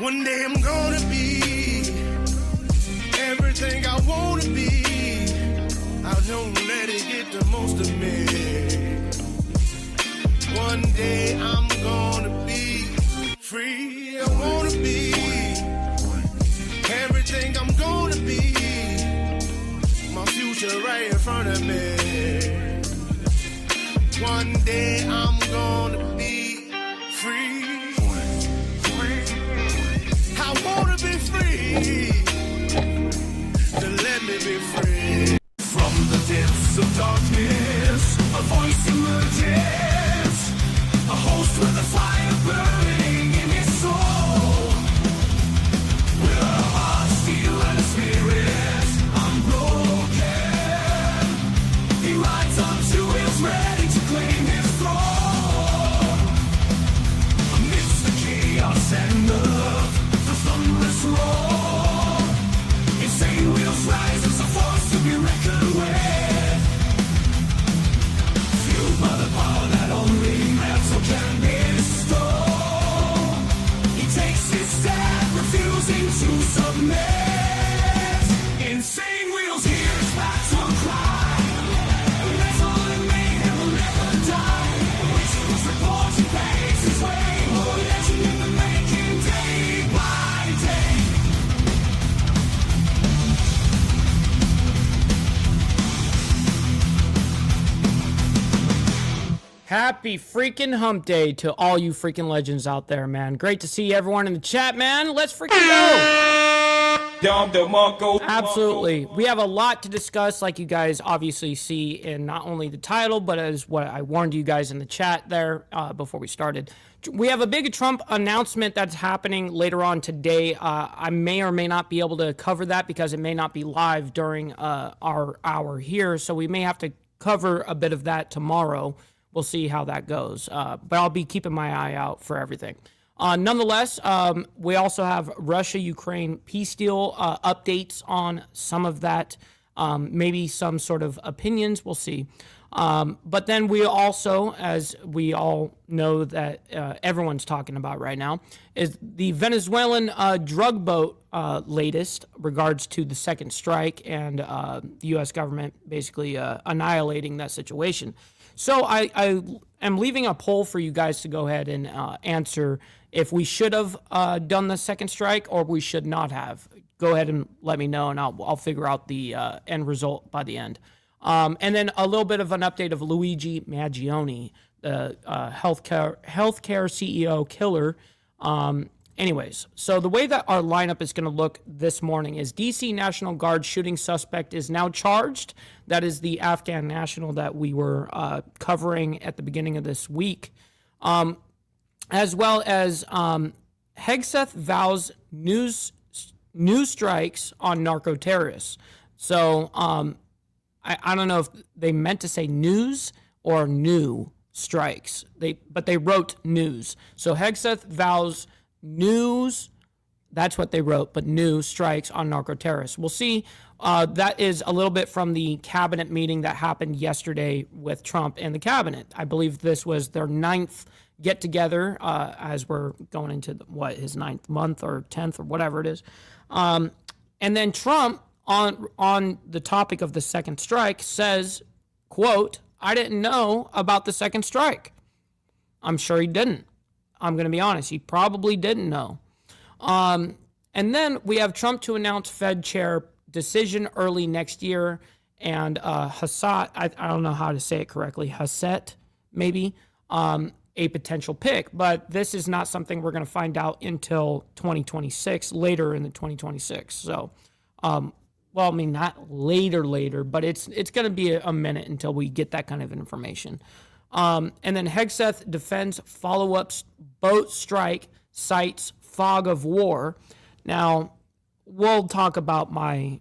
One day I'm gonna be everything I wanna be. I don't let it get the most of me. One day I'm gonna be free. I wanna be everything I'm gonna be. My future right in front of me. One day I'm gonna be free. I wanna be free. To let me be free. From the depths of darkness, a voice emerges. A host with a fire burning in his soul. With a heart, steel, and a spirit unbroken. He rides on to wheels, ready to claim his throne. Amidst the chaos and the thunderous roar, insane wheels rise as a force to be reckoned with. Fueled by the power that only metal can bestow, he takes his stand, refusing to submit. Insane wheels hear his battle cry. Metal and mayhem will never die. Waiting was reported, pace his way. Oh, legend in the making, day by day. Happy freaking hump day to all you freaking legends out there, man. Great to see everyone in the chat, man. Let's freaking go. Absolutely. We have a lot to discuss, like you guys obviously see in not only the title, but as what I warned you guys in the chat there before we started. We have a big Trump announcement that's happening later on today. I may or may not be able to cover that because it may not be live during our hour here, so we may have to cover a bit of that tomorrow. We'll see how that goes. But I'll be keeping my eye out for everything. Nonetheless, we also have Russia-Ukraine peace deal updates on some of that. Maybe some sort of opinions. We'll see. But then we also, as we all know that everyone's talking about right now, is the Venezuelan drug boat latest regards to the second strike and the U.S. government basically annihilating that situation. So I am leaving a poll for you guys to go ahead and answer if we should have done the second strike or we should not have. Go ahead and let me know, and I'll figure out the end result by the end. And then a little bit of an update of Luigi Mangione, the healthcare CEO killer. Anyways, so the way that our lineup is going to look this morning is DC National Guard shooting suspect is now charged. That is the Afghan national that we were covering at the beginning of this week. As well as Hegseth vows news strikes on narco-terrorists. So I don't know if they meant to say news or new strikes. But they wrote news. So Hegseth vows news, that's what they wrote, but new strikes on narco-terrorists. We'll see. That is a little bit from the cabinet meeting that happened yesterday with Trump and the cabinet. I believe this was their 9th get-together as we're going into, his 9th month or 10th or whatever it is. And then Trump, on the topic of the second strike, says, quote, "I didn't know about the second strike." I'm sure he didn't. I'm going to be honest. He probably didn't know. And then we have Trump to announce Fed chair decision early next year. And Hassett, I don't know how to say it correctly, Hassett, maybe, a potential pick. But this is not something we're going to find out until 2026, later in the 2026. So, well, I mean, not later, but it's going to be a minute until we get that kind of information. And then Hegseth defends follow-up boat strike, cites fog of war. Now, we'll talk about my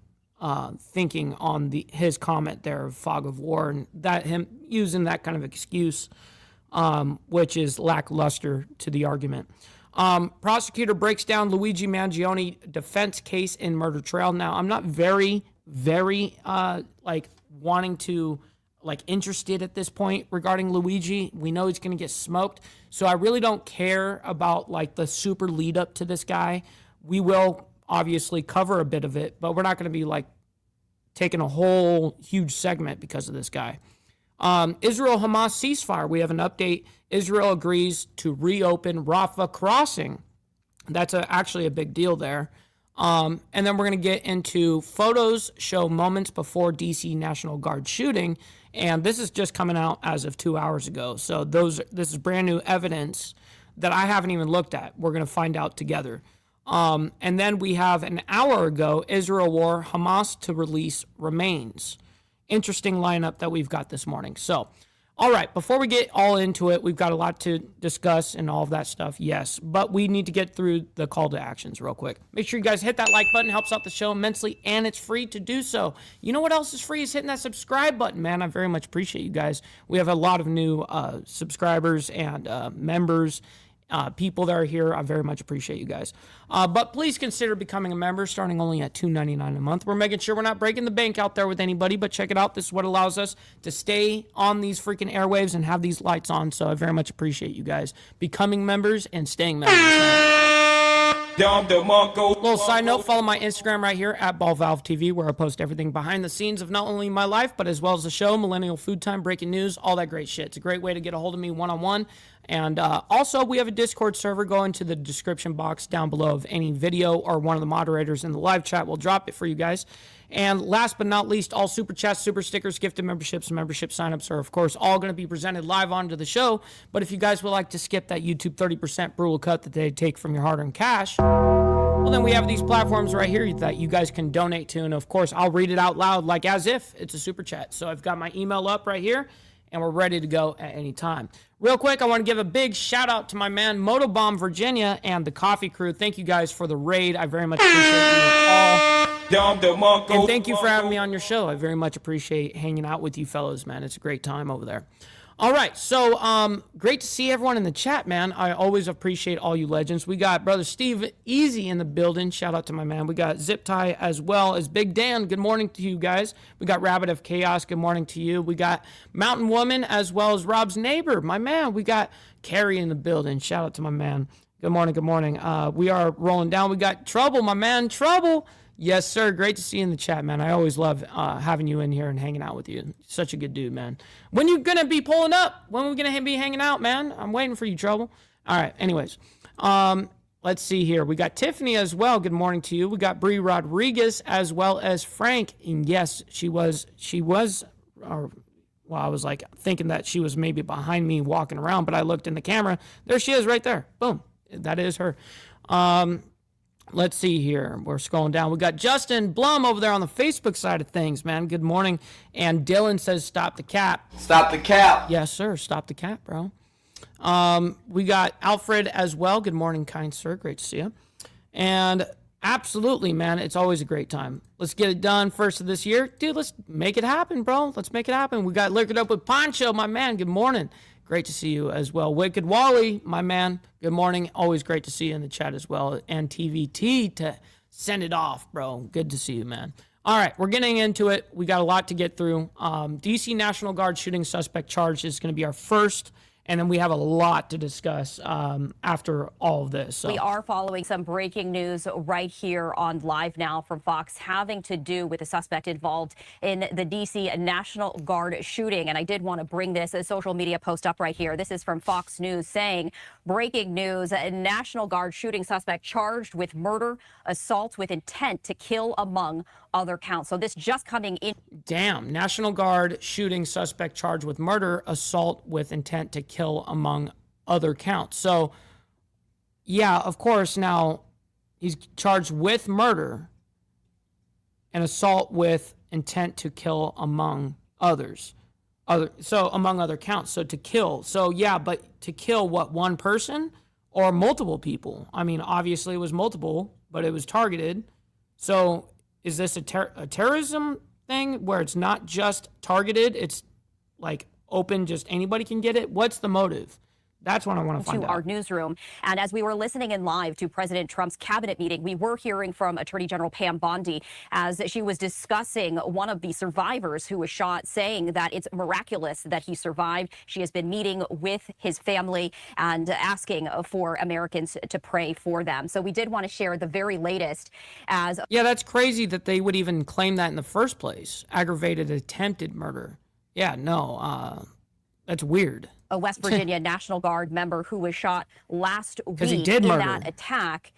thinking on his comment there of fog of war and that him using that kind of excuse, which is lackluster to the argument. Prosecutor breaks down Luigi Mangione defense case in murder trial. Now, I'm not very wanting to like interested at this point regarding Luigi. We know he's going to get smoked. So I really don't care about like the super lead up to this guy. We will obviously cover a bit of it, but we're not going to be like taking a whole huge segment because of this guy. Israel-Hamas ceasefire. We have an update. Israel agrees to reopen Rafah crossing. That's actually a big deal there. And then we're going to get into photos show moments before DC National Guard shooting. And this is just coming out as of 2 hours ago. So this is brand new evidence that I haven't even looked at. We're going to find out together. And then we have an hour ago, Israel war, Hamas to release remains. Interesting lineup that we've got this morning. So, all right, before we get all into it, we've got a lot to discuss and all of that stuff, yes. But we need to get through the call to actions real quick. Make sure you guys hit that like button. Helps out the show immensely, and it's free to do so. You know what else is free is hitting that subscribe button, man. I very much appreciate you guys. We have a lot of new subscribers and members, people that are here. I very much appreciate you guys. But please consider becoming a member, starting only at $2.99 a month. We're making sure we're not breaking the bank out there with anybody, but check it out. This is what allows us to stay on these freaking airwaves and have these lights on. So I very much appreciate you guys becoming members and staying members. Little side note, follow my Instagram right here at BallValveTV, where I post everything behind the scenes of not only my life, but as well as the show, Millennial Food Time, breaking news, all that great shit. It's a great way to get a hold of me one-on-one. And also, we have a Discord server. Go into the description box down below of any video, or one of the moderators in the live chat will drop it for you guys. And last but not least, all super chats, super stickers, gifted memberships, and membership signups are, of course, all going to be presented live onto the show. But if you guys would like to skip that YouTube 30% brutal cut that they take from your hard-earned cash, well, then we have these platforms right here that you guys can donate to. And, of course, I'll read it out loud like as if it's a super chat. So I've got my email up right here, and we're ready to go at any time. Real quick, I want to give a big shout-out to my man, Motobomb Virginia, and the coffee crew. Thank you guys for the raid. I very much appreciate you all. And thank you for having me on your show. I very much appreciate hanging out with you fellows, man. It's a great time over there. All right, so great to see everyone in the chat, man. I always appreciate all you legends. We got Brother Steve Easy in the building. Shout out to my man. We got Zip Tie as well as Big Dan. Good morning to you guys. We got Rabbit of Chaos. Good morning to you. We got Mountain Woman as well as Rob's neighbor, my man. We got Carrie in the building. Shout out to my man. Good morning, good morning. We are rolling down. We got Trouble, my man. Trouble. Yes, sir. Great to see you in the chat, man. I always love having you in here and hanging out with you. Such a good dude, man. When you going to be pulling up? When are we going to be hanging out, man? I'm waiting for you, Trouble. All right. Anyways, let's see here. We got Tiffany as well. Good morning to you. We got Bree Rodriguez as well as Frank. And yes, she was, well, I was like thinking that she was maybe behind me walking around, but I looked in the camera. There she is right there. Boom. That is her. Let's see here. We're scrolling down. We got Justin Blum over there on the Facebook side of things, man. Good morning. And Dylan says, stop the cap. Stop the cap. Yes, sir. Stop the cap, bro. We got Alfred as well. Good morning, kind sir. Great to see you. And absolutely, man, it's always a great time. Let's get it done first of this year. Dude, let's make it happen, bro. Let's make it happen. We got Liquored Up with Poncho, my man. Good morning. Great to see you as well. Wicked Wally, my man. Good morning. Always great to see you in the chat as well. And TVT to send it off, bro. Good to see you, man. All right, we're getting into it. We got a lot to get through. DC National Guard shooting suspect charge is going to be our first. And then we have a lot to discuss after all of this. So. We are following some breaking news right here on Live Now from Fox having to do with a suspect involved in the D.C. National Guard shooting. And I did want to bring this a social media post up right here. This is from Fox News saying, breaking news, a National Guard shooting suspect charged with murder, assault with intent to kill, among other counts. So this just coming in. Damn. National Guard shooting suspect charged with murder, assault with intent to kill, among other counts. So, yeah, of course, now he's charged with murder and assault with intent to kill, among others. Among other counts. So to kill. So, yeah, but to kill what, one person or multiple people? I mean, obviously it was multiple, but it was targeted. So is this a terrorism thing where it's not just targeted, it's like open, just anybody can get it? What's the motive? That's what I want to find out. Our newsroom. And as we were listening in live to President Trump's cabinet meeting, we were hearing from Attorney General Pam Bondi as she was discussing one of the survivors who was shot, saying that it's miraculous that he survived. She has been meeting with his family and asking for Americans to pray for them. So we did want to share the very latest as... Yeah, that's crazy that they would even claim that in the first place. Aggravated attempted murder. Yeah, no, that's weird. A West Virginia National Guard member who was shot last week in that attack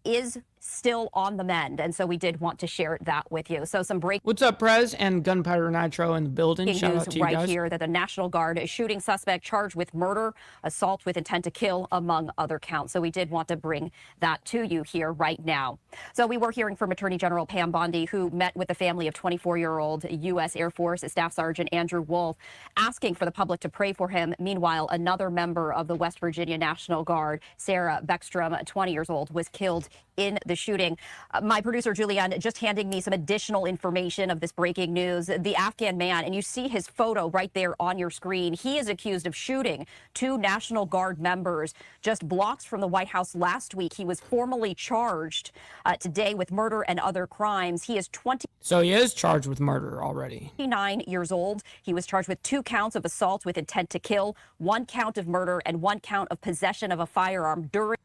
is still on the mend, and so we did want to share that with you. So some breaking... What's up, Prez and Gunpowder Nitro in the building? Shout news out to you right guys. Here that the National Guard is shooting suspect charged with murder, assault with intent to kill, among other counts. So we did want to bring that to you here right now. So we were hearing from Attorney General Pam Bondi, who met with the family of 24-year-old U.S. Air Force Staff Sergeant Andrew Wolf, asking for the public to pray for him. Meanwhile, another member of the West Virginia National Guard, Sarah Beckstrom, 20 years old, was killed in the shooting. My producer, Julianne, just handing me some additional information of this breaking news. The Afghan man, and you see his photo right there on your screen, he is accused of shooting 2 National Guard members just blocks from the White House last week. He was formally charged today with murder and other crimes. He is 20. So he is charged with murder already. 29 years old. He was charged with 2 counts of assault with intent to kill, 1 count of murder, and 1 count of possession of a firearm during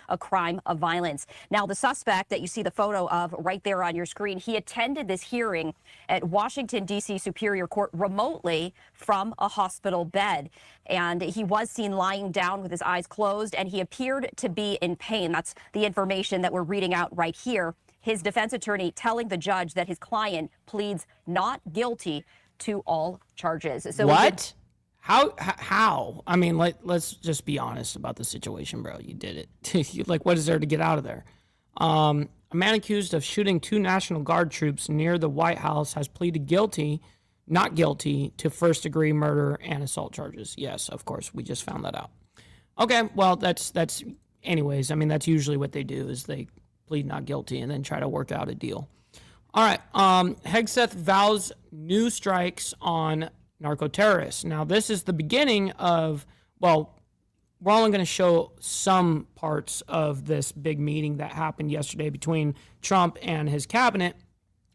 a crime of violence. Now, the suspect that you see the photo of right there on your screen, he attended this hearing at Washington, D.C. Superior Court remotely from a hospital bed. And he was seen lying down with his eyes closed, and he appeared to be in pain. That's the information that we're reading out right here. His defense attorney telling the judge that his client pleads not guilty to all charges. So what? How? I mean, let's just be honest about the situation, bro. You did it. Like, what is there to get out of there? A man accused of shooting 2 National Guard troops near the White House has pleaded not guilty to first-degree murder and assault charges. Yes, of course. We just found that out. Okay, well, that's anyways. I mean, that's usually what they do is they plead not guilty and then try to work out a deal. All right. Hegseth vows new strikes on narco-terrorists. Now, this is the beginning of, well, we're only going to show some parts of this big meeting that happened yesterday between Trump and his cabinet.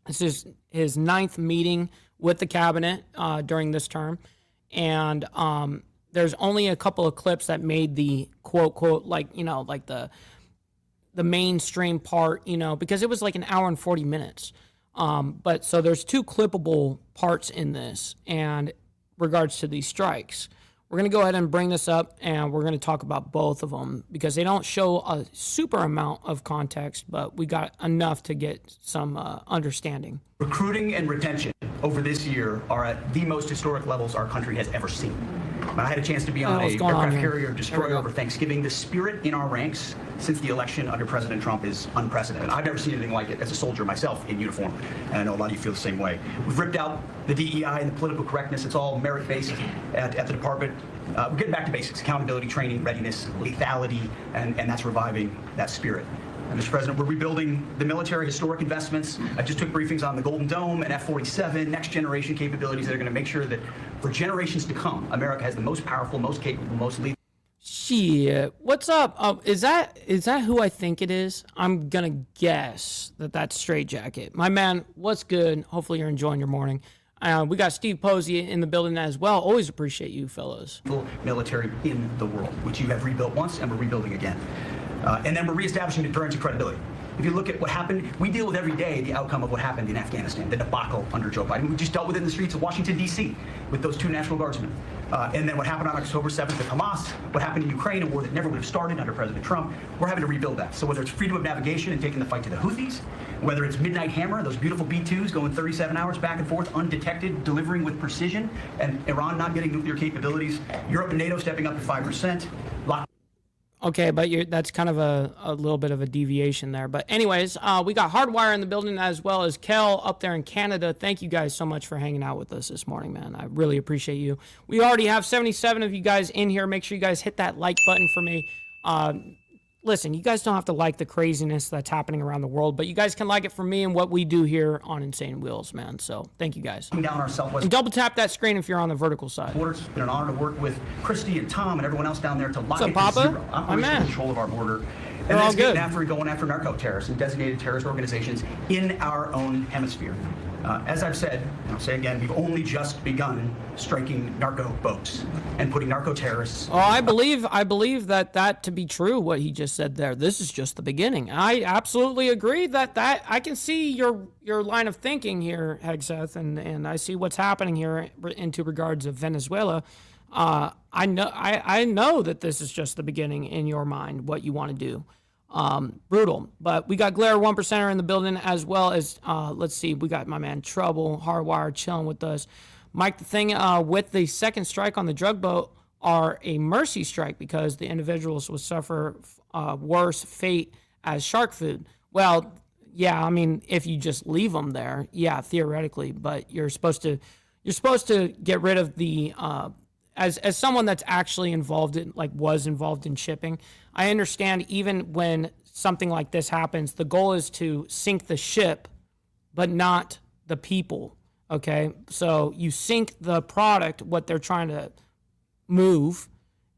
This is his 9th meeting with the cabinet during this term. And there's only a couple of clips that made the quote, like, you know, like the mainstream part, you know, because it was like an hour and 40 minutes. But so there's 2 clippable parts in this and regards to these strikes. We're going to go ahead and bring this up and we're going to talk about both of them because they don't show a super amount of context, but we got enough to get some understanding. Recruiting and retention over this year are at the most historic levels our country has ever seen. I had a chance to be on a aircraft carrier destroyer over Thanksgiving. The spirit in our ranks since the election under President Trump is unprecedented. I've never seen anything like it as a soldier myself in uniform, and I know a lot of you feel the same way. We've ripped out the DEI and the political correctness. It's all merit-based at the department. We're getting back to basics: accountability, training, readiness, lethality, and that's reviving that spirit. And Mr. President, we're rebuilding the military, historic investments. I just took briefings on the Golden Dome and F-47, next generation capabilities that are going to make sure that for generations to come, America has the most powerful, most capable, most lethal. Shit, what's up? Is that who I think it is? I'm gonna guess that's Straight Jacket. My man, what's good? Hopefully you're enjoying your morning. We got Steve Posey in the building as well. Always appreciate you, fellas. Military in the world, which you have rebuilt once and we're rebuilding again. And then we're reestablishing deterrence and credibility. If you look at what happened, we deal with every day the outcome of what happened in Afghanistan, the debacle under Joe Biden. We just dealt with it in the streets of Washington, D.C. with those 2 National Guardsmen. And then what happened on October 7th with Hamas, what happened in Ukraine, a war that never would have started under President Trump, we're having to rebuild that. So whether it's freedom of navigation and taking the fight to the Houthis, whether it's Midnight Hammer, those beautiful B-2s going 37 hours back and forth, undetected, delivering with precision, and Iran not getting nuclear capabilities, Europe and NATO stepping up to 5%, Okay, but that's kind of a little bit of a deviation there. But anyways, we got Hardwire in the building as well as Kel up there in Canada. Thank you guys so much for hanging out with us this morning, man. I really appreciate you. We already have 77 of you guys in here. Make sure you guys hit that like button for me. listen, you guys don't have to like the craziness that's happening around the world, but you guys can like it for me and what we do here on Insane Wheels, man. So thank you guys. Down our Southwest and double tap that screen if you're on the vertical side. border. It's been an honor to work with Christy and Tom and everyone else down there to lock What's up, it Papa? to zero operational control of our border. And all that's good. going after narco terrorists and designated terrorist organizations in our own hemisphere. As I've said, and I'll say again, we've only just begun striking narco boats and putting narco terrorists. Oh, I believe that to be true, what he just said there. This is just the beginning. I absolutely agree that I can see your line of thinking here, Hegseth, and I see what's happening here into regards of Venezuela. I know that this is just the beginning in your mind, what you want to do. Brutal. But we got Glare 1%er in the building, as well as, let's see, we got my man Trouble, Hardwire chilling with us. Mike, the thing with the second strike on the drug boat are a mercy strike because the individuals will suffer worse fate as shark food. Well, yeah, I mean, if you just leave them there, yeah, theoretically, but you're supposed to get rid of the as someone that's actually involved in, was involved in shipping, I understand even when something like this happens, the goal is to sink the ship, but not the people, okay? So you sink the product, what they're trying to move,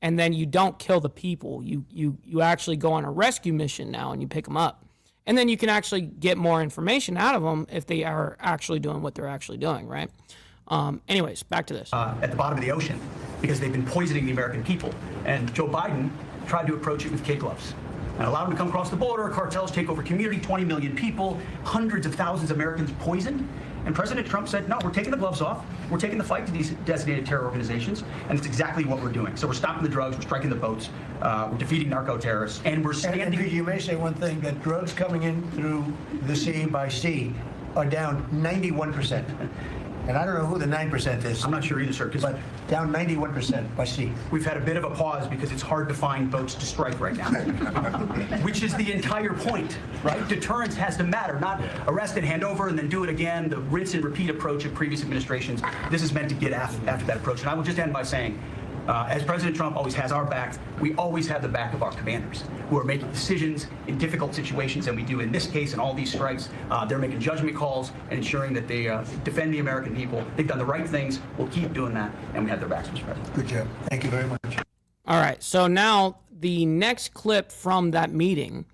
and then you don't kill the people. You actually go on a rescue mission now and you pick them up. And then you can actually get more information out of them if they are actually doing what they're actually doing, right? Anyways, back to this. At the bottom of the ocean because they've been poisoning the American people. And Joe Biden tried to approach it with kid gloves and allowed them to come across the border. Cartels take over community, 20 million people, hundreds of thousands of Americans poisoned. And President Trump said, no, we're taking the gloves off. We're taking the fight to these designated terror organizations. And it's exactly what we're doing. So we're stopping the drugs, we're striking the boats, we're defeating narco terrorists, and we're standing. And you may say one thing, that drugs coming in through the sea by sea are down 91%. And I don't know who the 9% is. I'm not sure either, sir. But down 91% by sea. We've had a bit of a pause because it's hard to find boats to strike right now, which is the entire point, right? Deterrence has to matter, not arrest and hand over and then do it again, the rinse and repeat approach of previous administrations. This is meant to get after that approach. And I will just end by saying, as President Trump always has our back, we always have the back of our commanders who are making decisions in difficult situations, and we do in this case and all these strikes. They're making judgment calls and ensuring that they defend the American people. They've done the right things. We'll keep doing that, and we have their backs, Mr. President. Good job. Thank you very much. All right, so now the next clip from that meeting,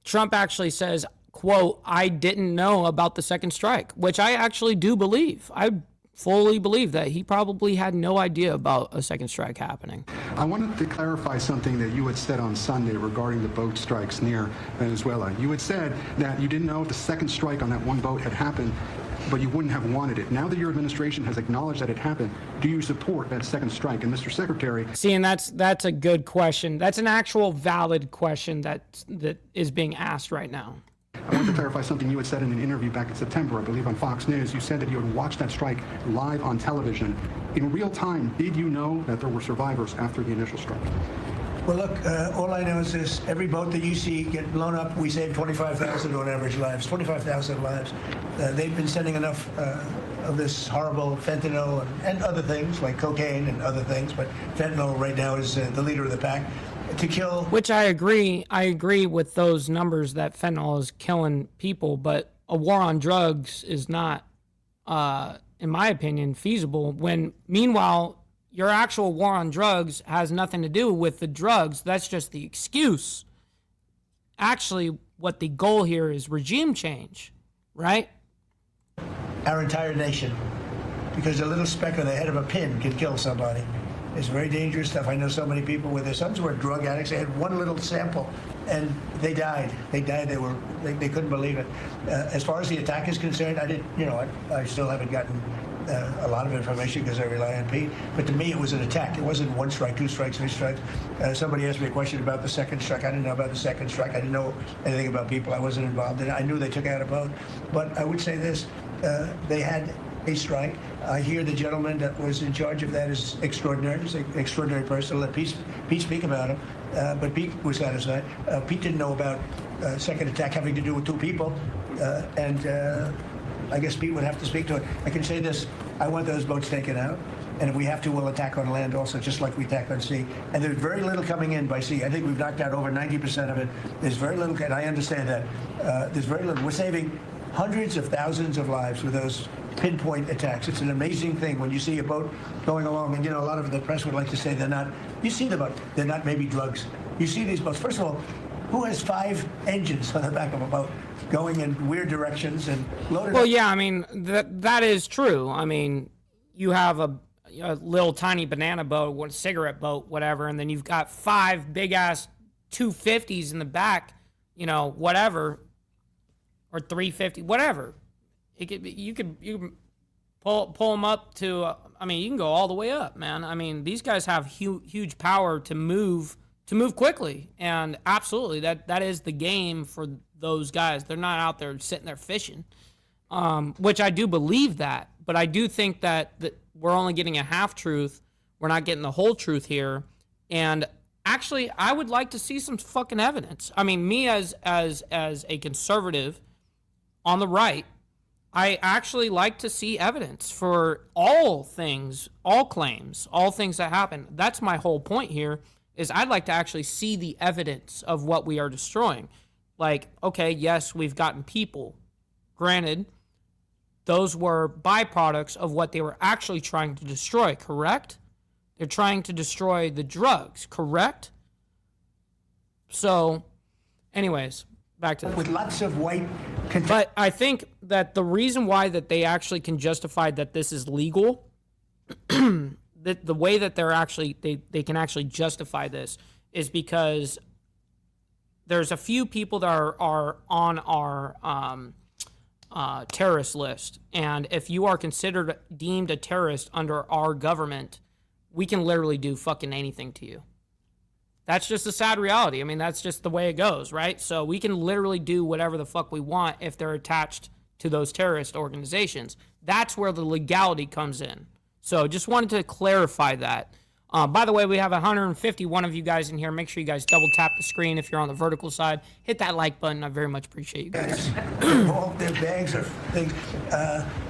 Trump actually says, quote, I didn't know about the second strike, which I actually do believe. I fully believe that he probably had no idea about a second strike happening. I wanted to clarify something that you had said on Sunday regarding the boat strikes near Venezuela. You had said that you didn't know if the second strike on that one boat had happened, but you wouldn't have wanted it. Now that your administration has acknowledged that it happened, do you support that second strike? And Mr. Secretary... See, and that's a good question. That's an actual valid question that is being asked right now. I want to clarify something you had said in an interview back in September, I believe on Fox News. You said that you had watched that strike live on television. In real time, did you know that there were survivors after the initial strike? Well, look, all I know is this. Every boat that you see get blown up, we save 25,000 on average lives, 25,000 lives. They've been sending enough of this horrible fentanyl and other things, like cocaine and other things, but fentanyl right now is the leader of the pack. To kill. Which I agree. I agree with those numbers that fentanyl is killing people, but a war on drugs is not, in my opinion, feasible. When, meanwhile, your actual war on drugs has nothing to do with the drugs. That's just the excuse. Actually, what the goal here is regime change, right? Our entire nation. Because a little speck on the head of a pin can kill somebody. It's very dangerous stuff. I know so many people where their sons were drug addicts. They had one little sample, and they died. They died. They couldn't believe it. As far as the attack is concerned, I still haven't gotten a lot of information because I rely on Pete. But to me, it was an attack. It wasn't one strike, two strikes, three strikes. Somebody asked me a question about the second strike. I didn't know about the second strike. I didn't know anything about people. I wasn't involved in it. I knew they took out a boat. But I would say this: they had a strike. I hear the gentleman that was in charge of that is extraordinary. He's an extraordinary person. Let Pete speak about him. But Pete was satisfied. Pete didn't know about second attack having to do with two people. And I guess Pete would have to speak to it. I can say this. I want those boats taken out. And if we have to, we'll attack on land also, just like we attack on sea. And there's very little coming in by sea. I think we've knocked out over 90% of it. There's very little, and I understand that. There's very little. We're saving hundreds of thousands of lives with those pinpoint attacks. It's an amazing thing when you see a boat going along, and, you know, a lot of the press would like to say they're not, you see the boat, they're not maybe drugs. You see these boats. First of all, who has 5 engines on the back of a boat going in weird directions and loaded Well, up? yeah, I mean, that is true. I mean, you have a little tiny banana boat, one cigarette boat, whatever, and then you've got 5 big-ass 250s in the back, you know, whatever, or 350, whatever. You could pull them up to, I mean, you can go all the way up, man. I mean, these guys have huge power to move quickly, and absolutely, that is the game for those guys. They're not out there sitting there fishing, which I do believe that, but I do think that we're only getting a half-truth. We're not getting the whole truth here, and actually, I would like to see some fucking evidence. I mean, me as a conservative on the right, I actually like to see evidence for all things, all claims, all things that happen. That's my whole point here, is I'd like to actually see the evidence of what we are destroying. Like, okay, yes, we've gotten people. Granted, those were byproducts of what they were actually trying to destroy, correct? They're trying to destroy the drugs, correct? So, anyways, back to this. With lots of white... But I think that the reason why that they actually can justify that this is legal, that the way that they're actually they can actually justify this is because there's a few people that are on our terrorist list, and if you are considered deemed a terrorist under our government, we can literally do fucking anything to you. That's just a sad reality. I mean, that's just the way it goes, right? So we can literally do whatever the fuck we want if they're attached to those terrorist organizations. That's where the legality comes in. So just wanted to clarify that. By the way, we have 151 of you guys in here. Make sure you guys double tap the screen if you're on the vertical side. Hit that like button. I very much appreciate you guys. All their bags of things.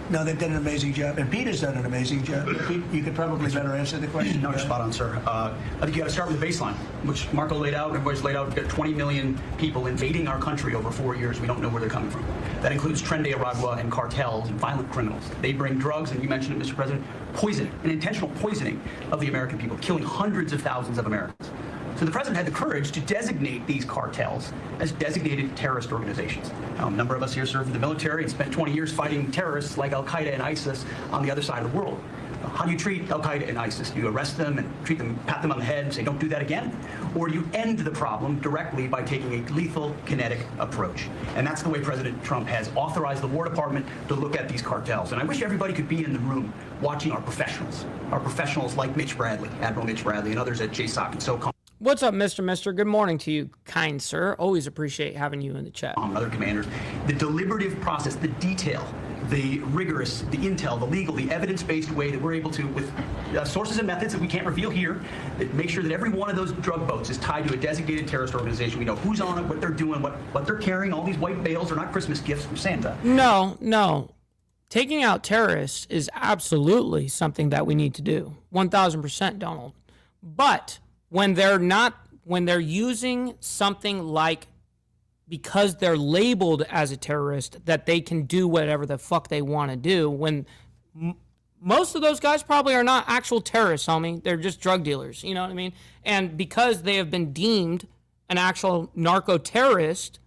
No, they've done an amazing job. And Peter's done an amazing job. Pete, you could probably better answer the question. No, you're spot on, sir. I think you got to start with the baseline, which Marco laid out, everybody's laid out. We've got 20 million people invading our country over 4 years. We don't know where they're coming from. That includes Tren de Aragua and cartels and violent criminals. They bring drugs, and you mentioned it, Mr. President, poison, an intentional poisoning of the American people, killing hundreds of thousands of Americans. So the president had the courage to designate these cartels as designated terrorist organizations. Now, a number of us here served in the military and spent 20 years fighting terrorists like Al-Qaeda and ISIS on the other side of the world. How do you treat Al-Qaeda and ISIS? Do you arrest them and treat them, pat them on the head and say, don't do that again? Or do you end the problem directly by taking a lethal, kinetic approach? And that's the way President Trump has authorized the War Department to look at these cartels. And I wish everybody could be in the room watching our professionals like Mitch Bradley, Admiral Mitch Bradley, and others at JSOC and SOCOM. What's up, Mr. Mister? Good morning to you, kind sir. Always appreciate having you in the chat. Other commanders, the deliberative process, the detail, the rigorous, the intel, the legal, the evidence-based way that we're able to, with sources and methods that we can't reveal here, that make sure that every one of those drug boats is tied to a designated terrorist organization. We know who's on it, what they're doing, what they're carrying. All these white bales are not Christmas gifts from Santa. No. Taking out terrorists is absolutely something that we need to do. 1,000%, Donald. But when they're using something like, because they're labeled as a terrorist, that they can do whatever the fuck they want to do, when most of those guys probably are not actual terrorists, homie. They're just drug dealers, you know what I mean? And because they have been deemed an actual narco-terrorist,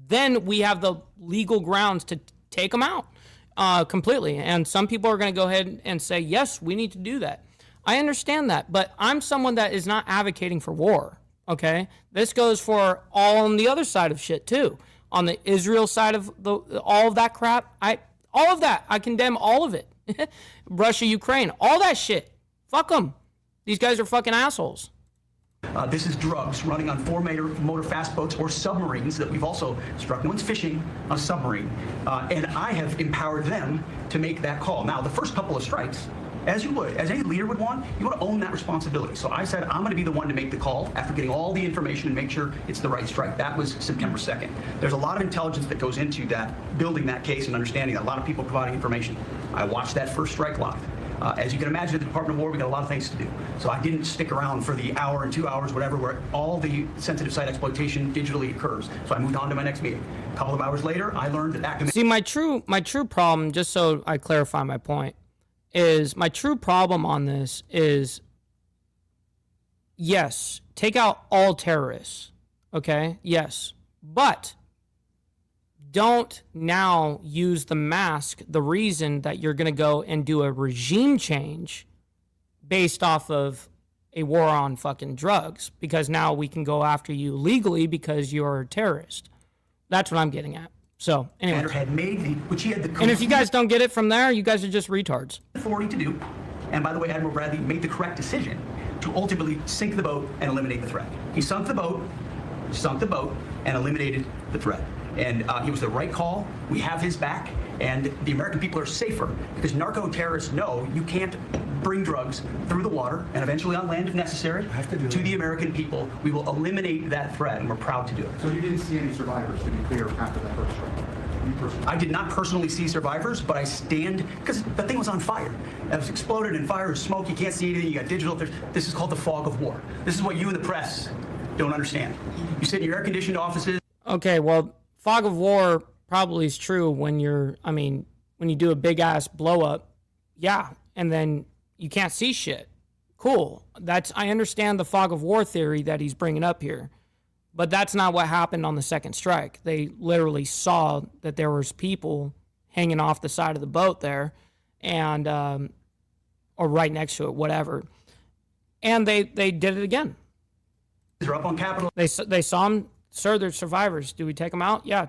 then we have the legal grounds to take them out completely. And some people are going to go ahead and say, yes, we need to do that. I understand that, but I'm someone that is not advocating for war, okay? This goes for all on the other side of shit, too. On the Israel side of all of that crap, all of that, I condemn all of it. Russia, Ukraine, all that shit. Fuck them. These guys are fucking assholes. This is drugs running on motor fast boats or submarines that we've also struck. No one's fishing on a submarine. And I have empowered them to make that call. Now, the first couple of strikes, as you would, as any leader would want, you want to own that responsibility. So I said, I'm going to be the one to make the call after getting all the information and make sure it's the right strike. That was September 2nd. There's a lot of intelligence that goes into that, building that case and understanding that. A lot of people providing information. I watched that first strike live. As you can imagine, at the Department of War, we got a lot of things to do. So I didn't stick around for the hour and 2 hours, whatever, where all the sensitive site exploitation digitally occurs. So I moved on to my next meeting. A couple of hours later, I learned that See, my true problem, just so I clarify my point, is my true problem on this is, yes, take out all terrorists, okay? Yes. But don't now use the mask, the reason that you're going to go and do a regime change based off of a war on fucking drugs, because now we can go after you legally because you're a terrorist. That's what I'm getting at. So, anyway. Had made which he had the and if you guys don't get it from there, you guys are just retards. Authority to do. And by the way, Admiral Bradley made the correct decision to ultimately sink the boat and eliminate the threat. He sunk the boat, and eliminated the threat. And he was the right call. We have his back, and the American people are safer because narco-terrorists know you can't bring drugs through the water and eventually on land if necessary to the American people. We will eliminate that threat, and we're proud to do it. So you didn't see any survivors, to be clear, after that first strike? I did not personally see survivors, but I stand, because the thing was on fire. It was exploded in fire and smoke. You can't see anything. You got digital. This is called the fog of war. This is what you in the press don't understand. You sit in your air-conditioned offices. Okay, well, fog of war probably is true when when you do a big-ass blow-up, yeah, and then you can't see shit. Cool. I understand the fog of war theory that he's bringing up here. But that's not what happened on the second strike. They literally saw that there was people hanging off the side of the boat there, and or right next to it, whatever. And they did it again. They're up on Capitol. They saw them. Sir, they're survivors. Do we take them out? Yeah,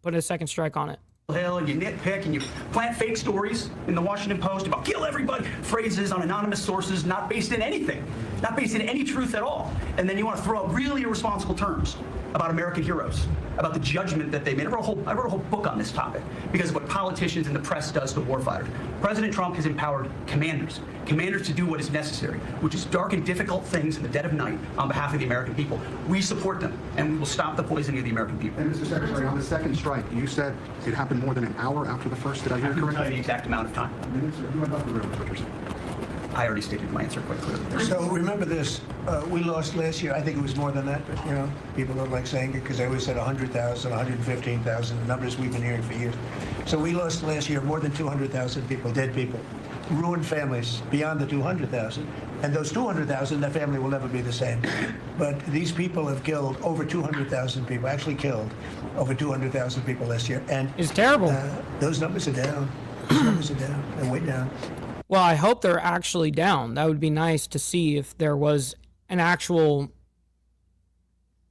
put a second strike on it. Hill, and you nitpick and you plant fake stories in the Washington Post about kill everybody, phrases on anonymous sources not based in anything, not based in any truth at all. And then you want to throw out really irresponsible terms about American heroes, about the judgment that they made. I wrote a whole book on this topic because of what politicians and the press does to warfighters. President Trump has empowered commanders to do what is necessary, which is dark and difficult things in the dead of night on behalf of the American people. We support them, and we will stop the poisoning of the American people. And Mr. Secretary, on the second strike, you said it happened more than an hour after the first. Did I hear correctly? I can tell you the exact amount of time. I already stated my answer quite clearly. So remember this, we lost last year, I think it was more than that, but people don't like saying it because they always said 100,000, 115,000, the numbers we've been hearing for years. So we lost last year more than 200,000 people, dead people, ruined families beyond the 200,000. And those 200,000, their family will never be the same. But these people have killed over 200,000 people, actually killed over 200,000 people last year. And it's terrible. Those numbers are down. Those numbers are down. They're way down. Well, I hope they're actually down. That would be nice to see if there was an actual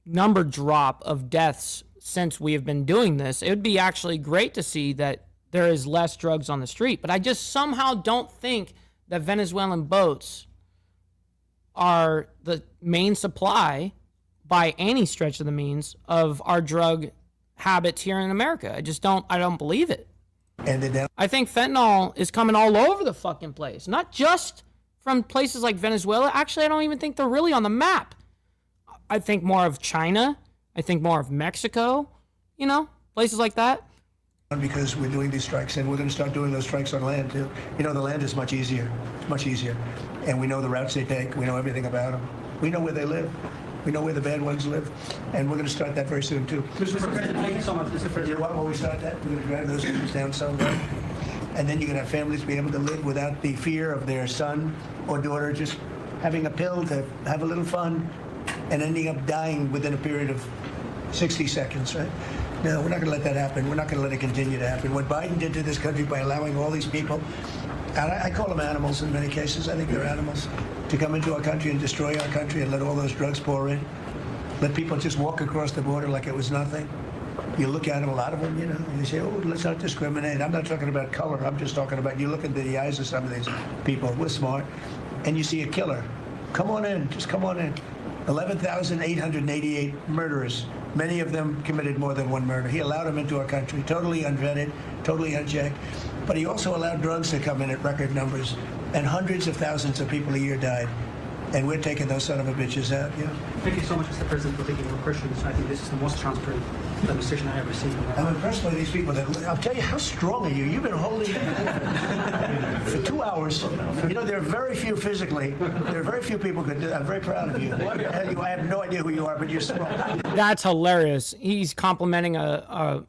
number drop of deaths since we have been doing this. It would be actually great to see that there is less drugs on the street. But I just somehow don't think that Venezuelan boats are the main supply by any stretch of the means of our drug habits here in America. I don't believe it. And I think fentanyl is coming all over the fucking place, not just from places like Venezuela. Actually, I don't even think they're really on the map. I think more of China. I think more of Mexico, places like that. Because we're doing these strikes, and we're going to start doing those strikes on land, too. The land is much easier. It's much easier. And we know the routes they take. We know everything about them. We know where they live. We know where the bad ones live. And we're going to start that very soon, too. Mr. President, thank you so much. Mr. President, why won't we start that? We're going to drive those things down somewhere. And then you're going to have families be able to live without the fear of their son or daughter just having a pill to have a little fun and ending up dying within a period of 60 seconds, right? No, we're not going to let that happen. We're not going to let it continue to happen. What Biden did to this country by allowing all these people, and I call them animals in many cases, I think they're animals, to come into our country and destroy our country and let all those drugs pour in. Let people just walk across the border like it was nothing. You look at them, a lot of them, and you say, oh, let's not discriminate. I'm not talking about color. I'm just talking about, you look into the eyes of some of these people. We're smart. And you see a killer. Come on in. Just come on in. 11,888 murderers. Many of them committed more than one murder. He allowed them into our country, totally unvetted, totally unchecked. But he also allowed drugs to come in at record numbers, and hundreds of thousands of people a year died. and we're taking those son of a bitches out. Yeah. Thank you so much, Mr. President, for thinking we're Christians. I think this is the most transparent demonstration I ever seen. I'm impressed by these people. I'll tell you, how strong are you? You've been holding for 2 hours. You know, there are very few physically. There are very few people who could do that. I'm very proud of you. I have no idea who you are, but you're strong. That's hilarious. He's complimenting a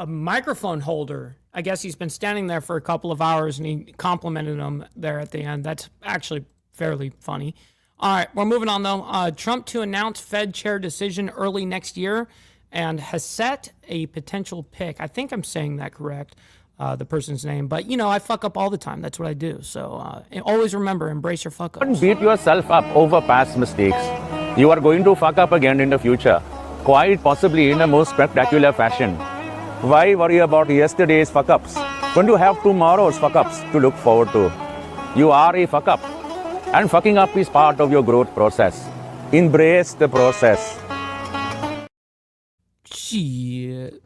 microphone holder. I guess he's been standing there for a couple of hours, and he complimented him there at the end. That's actually fairly funny. All right, we're moving on, though. Trump to announce Fed chair decision early next year and has set a potential pick. I think I'm saying that correct, the person's name. But, you know, I fuck up all the time. That's what I do. So always remember, embrace your fuck ups. Don't beat yourself up over past mistakes. You are going to fuck up again in the future, quite possibly in a most spectacular fashion. Why worry about yesterday's fuck-ups when you have tomorrow's fuck-ups to look forward to? You are a fuck-up, and fucking up is part of your growth process. Embrace the process. Shit.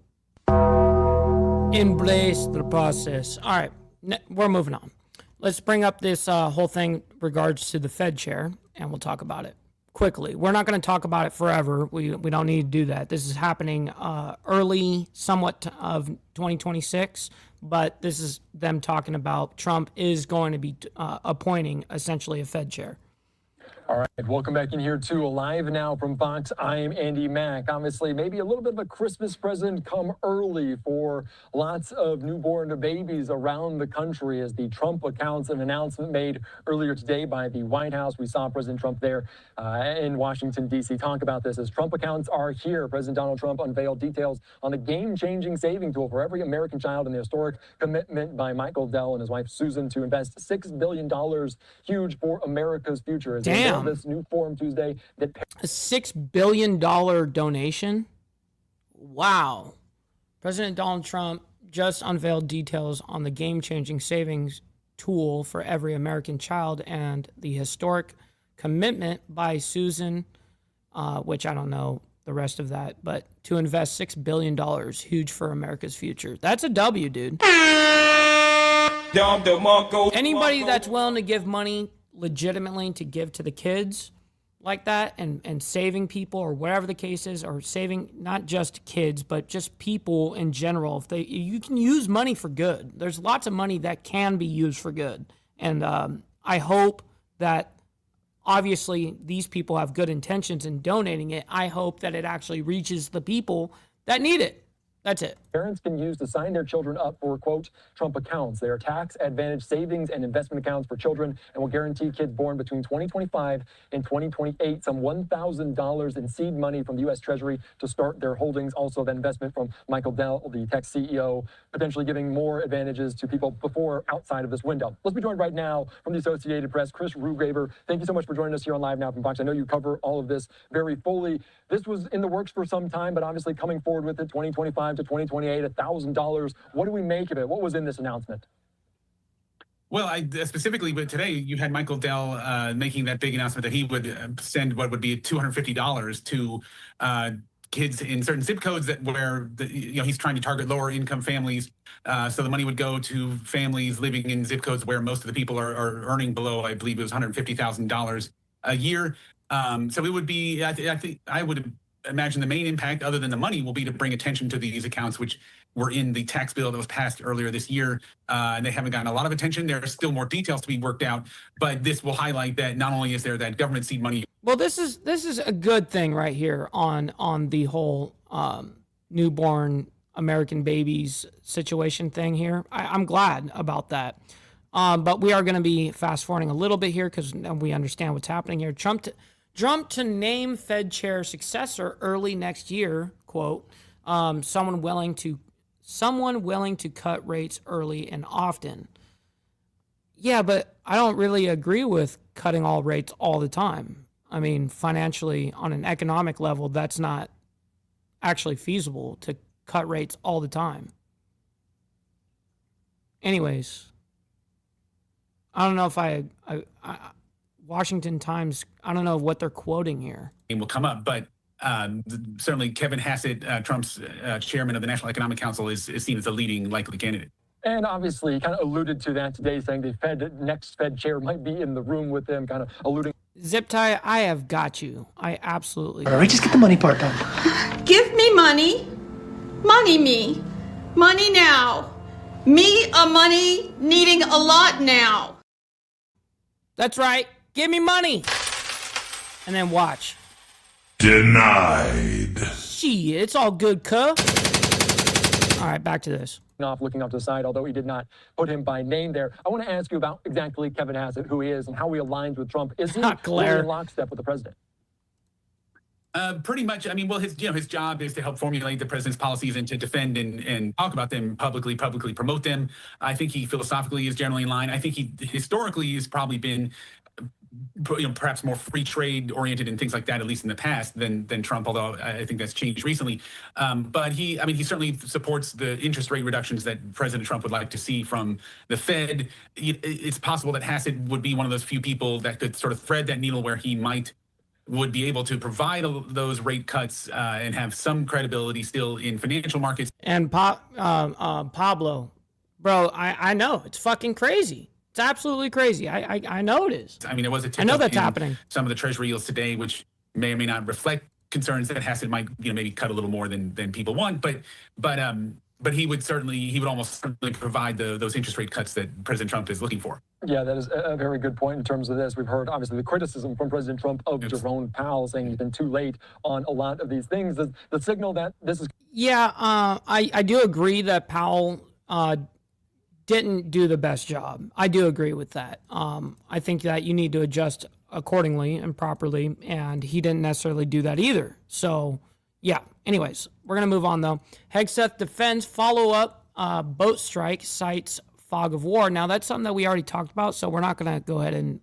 Embrace the process. All right, we're moving on. Let's bring up this whole thing regards to the Fed chair, and we'll talk about it quickly. We're not going to talk about it forever. We don't need to do that. This is happening early, somewhat of 2026, but this is them talking about Trump is going to be appointing essentially a Fed chair. All right, welcome back in here to Live Now from Fox. I'm Andy Mack. Obviously, maybe a little bit of a Christmas present come early for lots of newborn babies around the country as the Trump accounts an announcement made earlier today by the White House. We saw President Trump there in Washington, D.C. talk about this as Trump accounts are here. President Donald Trump unveiled details on the game-changing saving tool for every American child and the historic commitment by Michael Dell and his wife Susan to invest $6 billion, huge for America's future. As Damn. This new forum Tuesday that a $6 billion donation. Wow. President Donald Trump just unveiled details on the game-changing savings tool for every American child and the historic commitment by Susan, which I don't know the rest of that, but to invest $6 billion, huge for America's future. That's a W, dude. Anybody that's willing to give money legitimately to give to the kids like that and saving people or whatever the case is, or saving not just kids but just people in general, you can use money for good. There's lots of money that can be used for good, and I hope that obviously these people have good intentions in donating it. I hope that it actually reaches the people that need it. That's it. Parents can use to sign their children up for, quote, Trump accounts. They are tax-advantaged savings and investment accounts for children and will guarantee kids born between 2025 and 2028 some $1,000 in seed money from the U.S. Treasury to start their holdings. Also, that investment from Michael Dell, the tech CEO, potentially giving more advantages to people before outside of this window. Let's be joined right now from the Associated Press, Chris Rugaber. Thank you so much for joining us here on Live Now from Fox. I know you cover all of this very fully. This was in the works for some time, but obviously coming forward with it, 2025 to 2028, $1,000. What do we make of it? What was in this announcement? Well, specifically, but today you had Michael Dell making that big announcement that he would send what would be $250 to kids in certain zip codes where he's trying to target lower income families. So the money would go to families living in zip codes where most of the people are earning below, I believe it was $150,000 a year. So it would be, I think I would imagine the main impact other than the money will be to bring attention to these accounts, which were in the tax bill that was passed earlier this year. And they haven't gotten a lot of attention. There are still more details to be worked out, but this will highlight that not only is there that government seed money. Well, this is a good thing right here on the whole newborn American babies situation thing here. I'm glad about that. But we are going to be fast forwarding a little bit here because we understand what's happening here. Trump to name Fed chair successor early next year, quote, someone willing to cut rates early and often. Yeah, but I don't really agree with cutting all rates all the time. I mean, financially, on an economic level, that's not actually feasible to cut rates all the time. Anyways, I don't know if I Washington Times, I don't know what they're quoting here. It will come up, but certainly Kevin Hassett, Trump's chairman of the National Economic Council, is seen as a leading likely candidate. And obviously kind of alluded to that today, saying the next Fed chair might be in the room with them, kind of alluding. Zip tie, I have got you. I absolutely. All right, just get the money part done. Give me money. Money me. Money now. Me a money needing a lot now. That's right. Give me money. And then watch. Denied. Shit, it's all good, cuh. All right, back to this. Looking off to the side, although he did not put him by name there. I want to ask you about exactly Kevin Hassett, who he is, and how he aligns with Trump. Is he really in lockstep with the president? Pretty much. I mean, well, his job is to help formulate the president's policies and to defend and talk about them publicly promote them. I think he philosophically is generally in line. I think he historically has probably been, perhaps more free trade oriented and things like that, at least in the past, than Trump. Although I think that's changed recently. But he certainly supports the interest rate reductions that President Trump would like to see from the Fed. It's possible that Hassett would be one of those few people that could sort of thread that needle where he would be able to provide those rate cuts and have some credibility still in financial markets. And Pablo, bro, I know it's fucking crazy. It's absolutely crazy. I know it is. I mean, there was a tip. I know that's happening. Some of the Treasury yields today, which may or may not reflect concerns that Hassett might, maybe cut a little more than people want, but he would almost certainly provide those interest rate cuts that President Trump is looking for. Yeah, that is a very good point in terms of this. We've heard, obviously, the criticism from President Trump of Jerome Powell saying he's been too late on a lot of these things. The signal that this is... Yeah, I do agree that Powell didn't do the best job. I do agree with that. I think that you need to adjust accordingly and properly, and he didn't necessarily do that either. So, yeah. Anyways, we're going to move on, though. Hegseth defends follow-up boat strike, cites fog of war. Now, that's something that we already talked about, so we're not going to go ahead and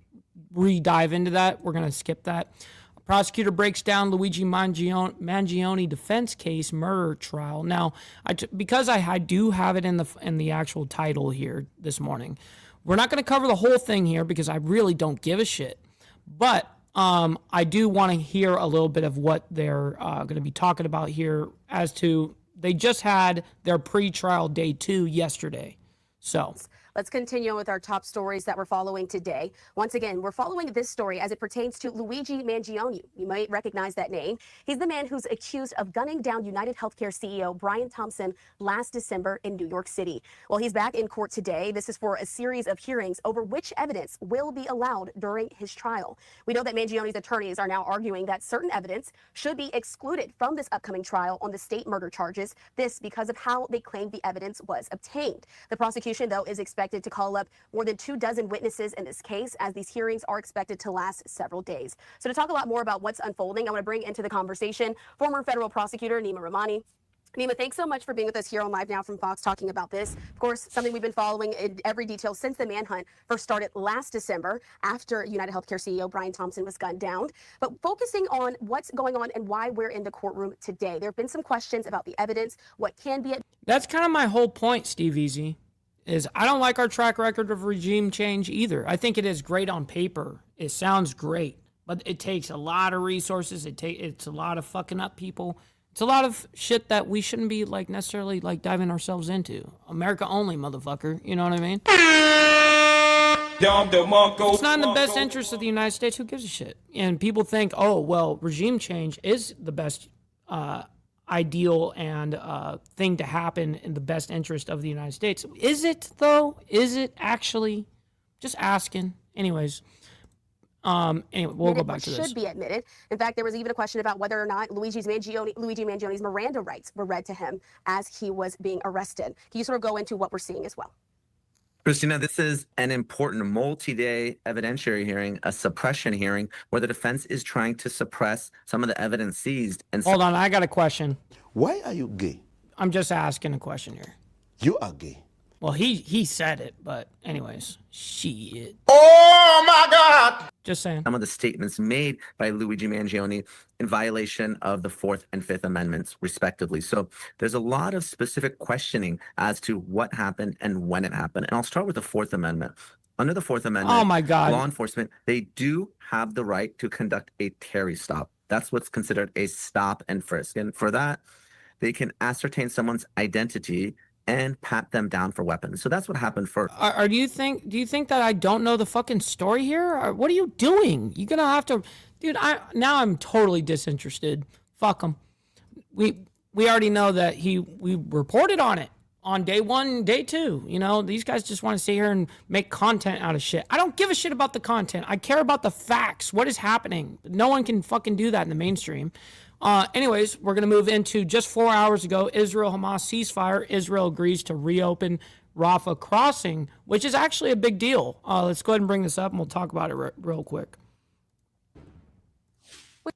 re-dive into that. We're going to skip that. A prosecutor breaks down Luigi Mangione defense case murder trial. Now, because I do have it in the actual title here this morning, we're not going to cover the whole thing here because I really don't give a shit. But I do want to hear a little bit of what they're going to be talking about here as to they just had their pre-trial day 2 yesterday. So let's continue with our top stories that we're following today. Once again, we're following this story as it pertains to Luigi Mangione. You might recognize that name. He's the man who's accused of gunning down United Healthcare CEO Brian Thompson last December in New York City. Well, he's back in court today. This is for a series of hearings over which evidence will be allowed during his trial. We know that Mangione's attorneys are now arguing that certain evidence should be excluded from this upcoming trial on the state murder charges. This because of how they claim the evidence was obtained. The prosecution, though, is expected to call up more than 24 witnesses in this case, as these hearings are expected to last several days. So to talk a lot more about what's unfolding, I want to bring into the conversation former federal prosecutor Nima Rahmani. Nima, thanks so much for being with us here on Live Now from Fox, talking about this. Of course, something we've been following in every detail since the manhunt first started last December after United Healthcare CEO Brian Thompson was gunned down. But focusing on what's going on and why we're in the courtroom today, there have been some questions about the evidence, what can be... That's kind of my whole point, Steve Easy, is I don't like our track record of regime change either. I think it is great on paper. It sounds great, but it takes a lot of resources. It's a lot of fucking up people. It's a lot of shit that we shouldn't be necessarily diving ourselves into. America only, motherfucker. You know what I mean? It's not in the best interest of the United States. Who gives a shit? And people think, oh, well, regime change is the best ideal and thing to happen in the best interest of the United States. Is it, though? Is it actually? Just asking. Anyways, we'll go back to this. Should be admitted. In fact, there was even a question about whether or not Luigi Mangione's Miranda rights were read to him as he was being arrested. Can you sort of go into what we're seeing as well? Christina, this is an important multi-day evidentiary hearing, a suppression hearing, where the defense is trying to suppress some of the evidence seized. And hold on, I got a question. Why are you gay? I'm just asking a question here. You are gay. Well, he said it, but anyways, shit. Oh my God! Just saying. Some of the statements made by Luigi Mangione in violation of the 4th and 5th Amendments, respectively. So there's a lot of specific questioning as to what happened and when it happened. And I'll start with the 4th Amendment. Under the 4th Amendment, oh my God, law enforcement, they do have the right to conduct a Terry stop. That's what's considered a stop and frisk. And for that, they can ascertain someone's identity and pat them down for weapons. So that's what happened first. Do you think that I don't know the fucking story here? Or what are you doing? You're gonna have to, dude. Now I'm totally disinterested. Fuck him. We already know that we reported on it on day 1, day 2. You know, these guys just want to sit here and make content out of shit. I don't give a shit about the content. I care about the facts. What is happening? No one can fucking do that in the mainstream. Anyways, we're going to move into just 4 hours ago, Israel-Hamas ceasefire. Israel agrees to reopen Rafah crossing, which is actually a big deal. Let's go ahead and bring this up and we'll talk about it real quick.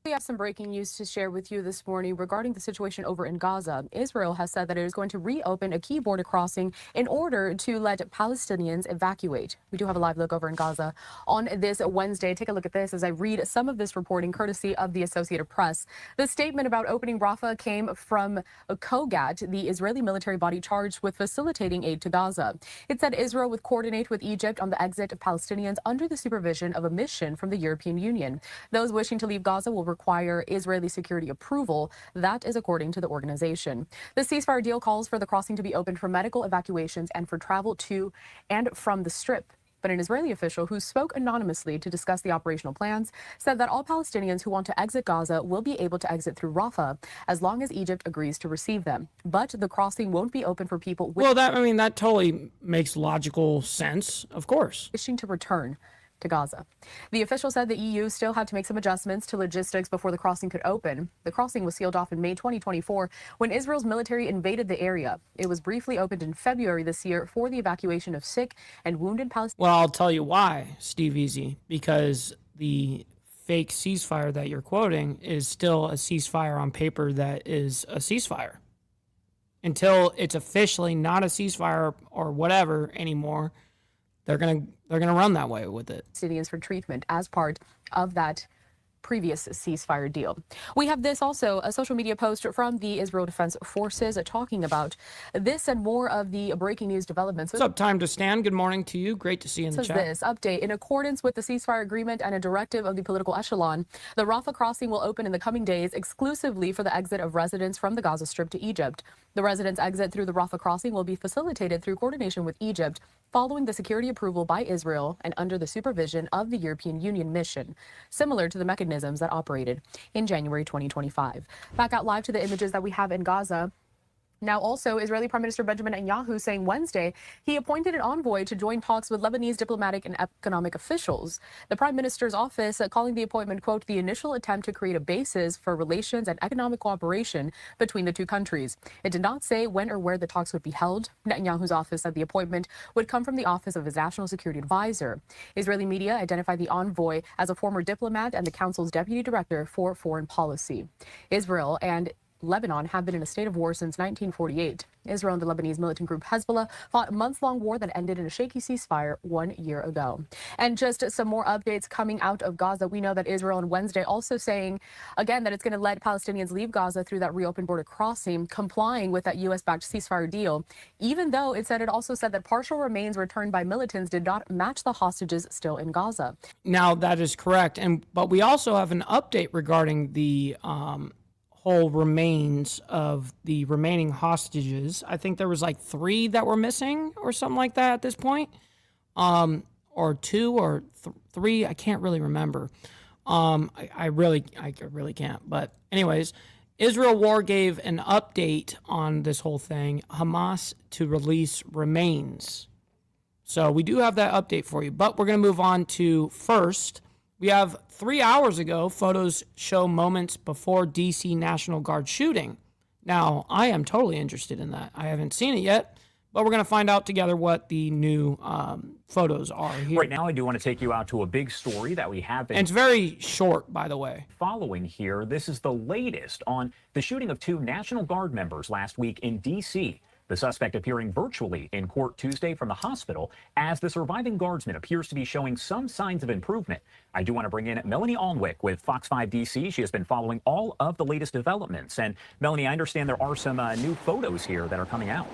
We have some breaking news to share with you this morning regarding the situation over in Gaza. Israel has said that it is going to reopen a key border crossing in order to let Palestinians evacuate. We do have a live look over in Gaza on this Wednesday. Take a look at this as I read some of this reporting courtesy of the Associated Press. The statement about opening Rafah came from Kogat, the Israeli military body charged with facilitating aid to Gaza. It said Israel would coordinate with Egypt on the exit of Palestinians under the supervision of a mission from the European Union. Those wishing to leave Gaza will require Israeli security approval. That is according to the organization. The ceasefire deal calls for the crossing to be opened for medical evacuations and for travel to and from the Strip. But an Israeli official who spoke anonymously to discuss the operational plans said that all Palestinians who want to exit Gaza will be able to exit through Rafah as long as Egypt agrees to receive them. But the crossing won't be open for people that totally makes logical sense, of course. Wishing to return to Gaza. The official said the EU still had to make some adjustments to logistics before the crossing could open. The crossing was sealed off in May 2024 when Israel's military invaded the area. It was briefly opened in February this year for the evacuation of sick and wounded Palestinians. Well, I'll tell you why, Steve Easy, because the fake ceasefire that you're quoting is still a ceasefire on paper that is a ceasefire. Until it's officially not a ceasefire or whatever anymore, they're gonna run that way with it. Palestinians for treatment as part of that previous ceasefire deal. We have this also, a social media post from the Israel Defense Forces talking about this and more of the breaking news developments. What's up, Time to Stand? Good morning to you. Great to see you in the chat. This update, in accordance with the ceasefire agreement and a directive of the political echelon, the Rafah crossing will open in the coming days exclusively for the exit of residents from the Gaza Strip to Egypt. The residents' exit through the Rafah crossing will be facilitated through coordination with Egypt, following the security approval by Israel and under the supervision of the European Union mission, similar to the mechanisms that operated in January 2025. Back out live to the images that we have in Gaza. Now also, Israeli Prime Minister Benjamin Netanyahu saying Wednesday he appointed an envoy to join talks with Lebanese diplomatic and economic officials. The Prime Minister's office calling the appointment, quote, the initial attempt to create a basis for relations and economic cooperation between the two countries. It did not say when or where the talks would be held. Netanyahu's office said the appointment would come from the office of his national security advisor. Israeli media identified the envoy as a former diplomat and the council's deputy director for foreign policy. Israel and Lebanon have been in a state of war since 1948. Israel and the Lebanese militant group Hezbollah fought a months-long war that ended in a shaky ceasefire 1 year ago. And just some more updates coming out of Gaza. We know that Israel on Wednesday also saying, again, that it's going to let Palestinians leave Gaza through that reopened border crossing, complying with that U.S.-backed ceasefire deal, even though it also said that partial remains returned by militants did not match the hostages still in Gaza. Now, that is correct. But we also have an update regarding the whole remains of the remaining hostages. I think there was like 3 that were missing or something like that at this point, or 2 or 3. I can't really remember. I really can't. But anyways, Israel War gave an update on this whole thing. Hamas to release remains. So we do have that update for you. But we're going to move on to first. We have 3 hours ago, photos show moments before D.C. National Guard shooting. Now, I am totally interested in that. I haven't seen it yet, but we're going to find out together what the new photos are here. Right now, I do want to take you out to a big story that we have been... And it's very short, by the way. ...following here. This is the latest on the shooting of 2 National Guard members last week in D.C., the suspect appearing virtually in court Tuesday from the hospital as the surviving guardsman appears to be showing some signs of improvement. I do want to bring in Melanie Alnwick with Fox 5 DC. She has been following all of the latest developments. And Melanie, I understand there are some new photos here that are coming out.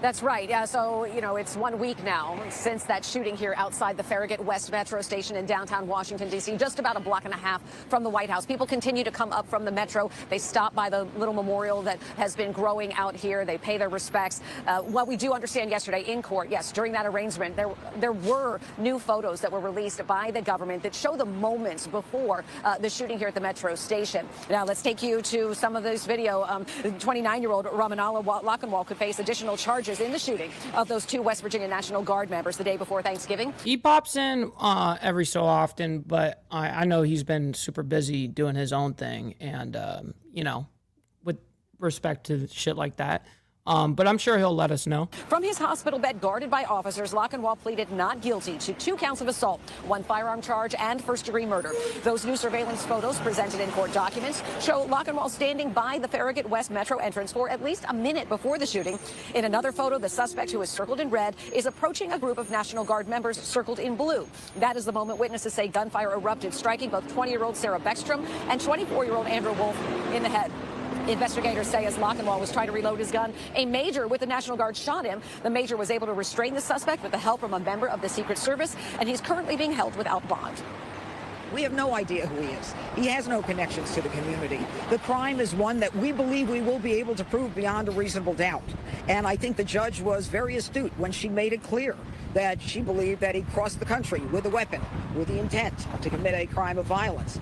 That's right. So, it's 1 week now since that shooting here outside the Farragut West Metro Station in downtown Washington, D.C., just about a block and a half from the White House. People continue to come up from the metro. They stop by the little memorial that has been growing out here. They pay their respects. What we do understand yesterday in court, yes, during that arrangement, there were new photos that were released by the government that show the moments before the shooting here at the metro station. Now, let's take you to some of this video. 29-year-old Ramanala Lockenwall could face additional charges in the shooting of those 2 West Virginia National Guard members the day before Thanksgiving. He pops in every so often, but I know he's been super busy doing his own thing, and with respect to shit like that. But I'm sure he'll let us know. From his hospital bed guarded by officers, Lockenwall pleaded not guilty to 2 counts of assault, 1 firearm charge, and first-degree murder. Those new surveillance photos presented in court documents show Lockenwall standing by the Farragut West Metro entrance for at least a minute before the shooting. In another photo, the suspect, who is circled in red, is approaching a group of National Guard members circled in blue. That is the moment witnesses say gunfire erupted, striking both 20-year-old Sarah Beckstrom and 24-year-old Andrew Wolf in the head. Investigators say as Lockenwall was trying to reload his gun, a major with the National Guard shot him. The major was able to restrain the suspect with the help from a member of the Secret Service, and he's currently being held without bond. We have no idea who he is. He has no connections to the community. The crime is one that we believe we will be able to prove beyond a reasonable doubt. And I think the judge was very astute when she made it clear that she believed that he crossed the country with a weapon, with the intent to commit a crime of violence.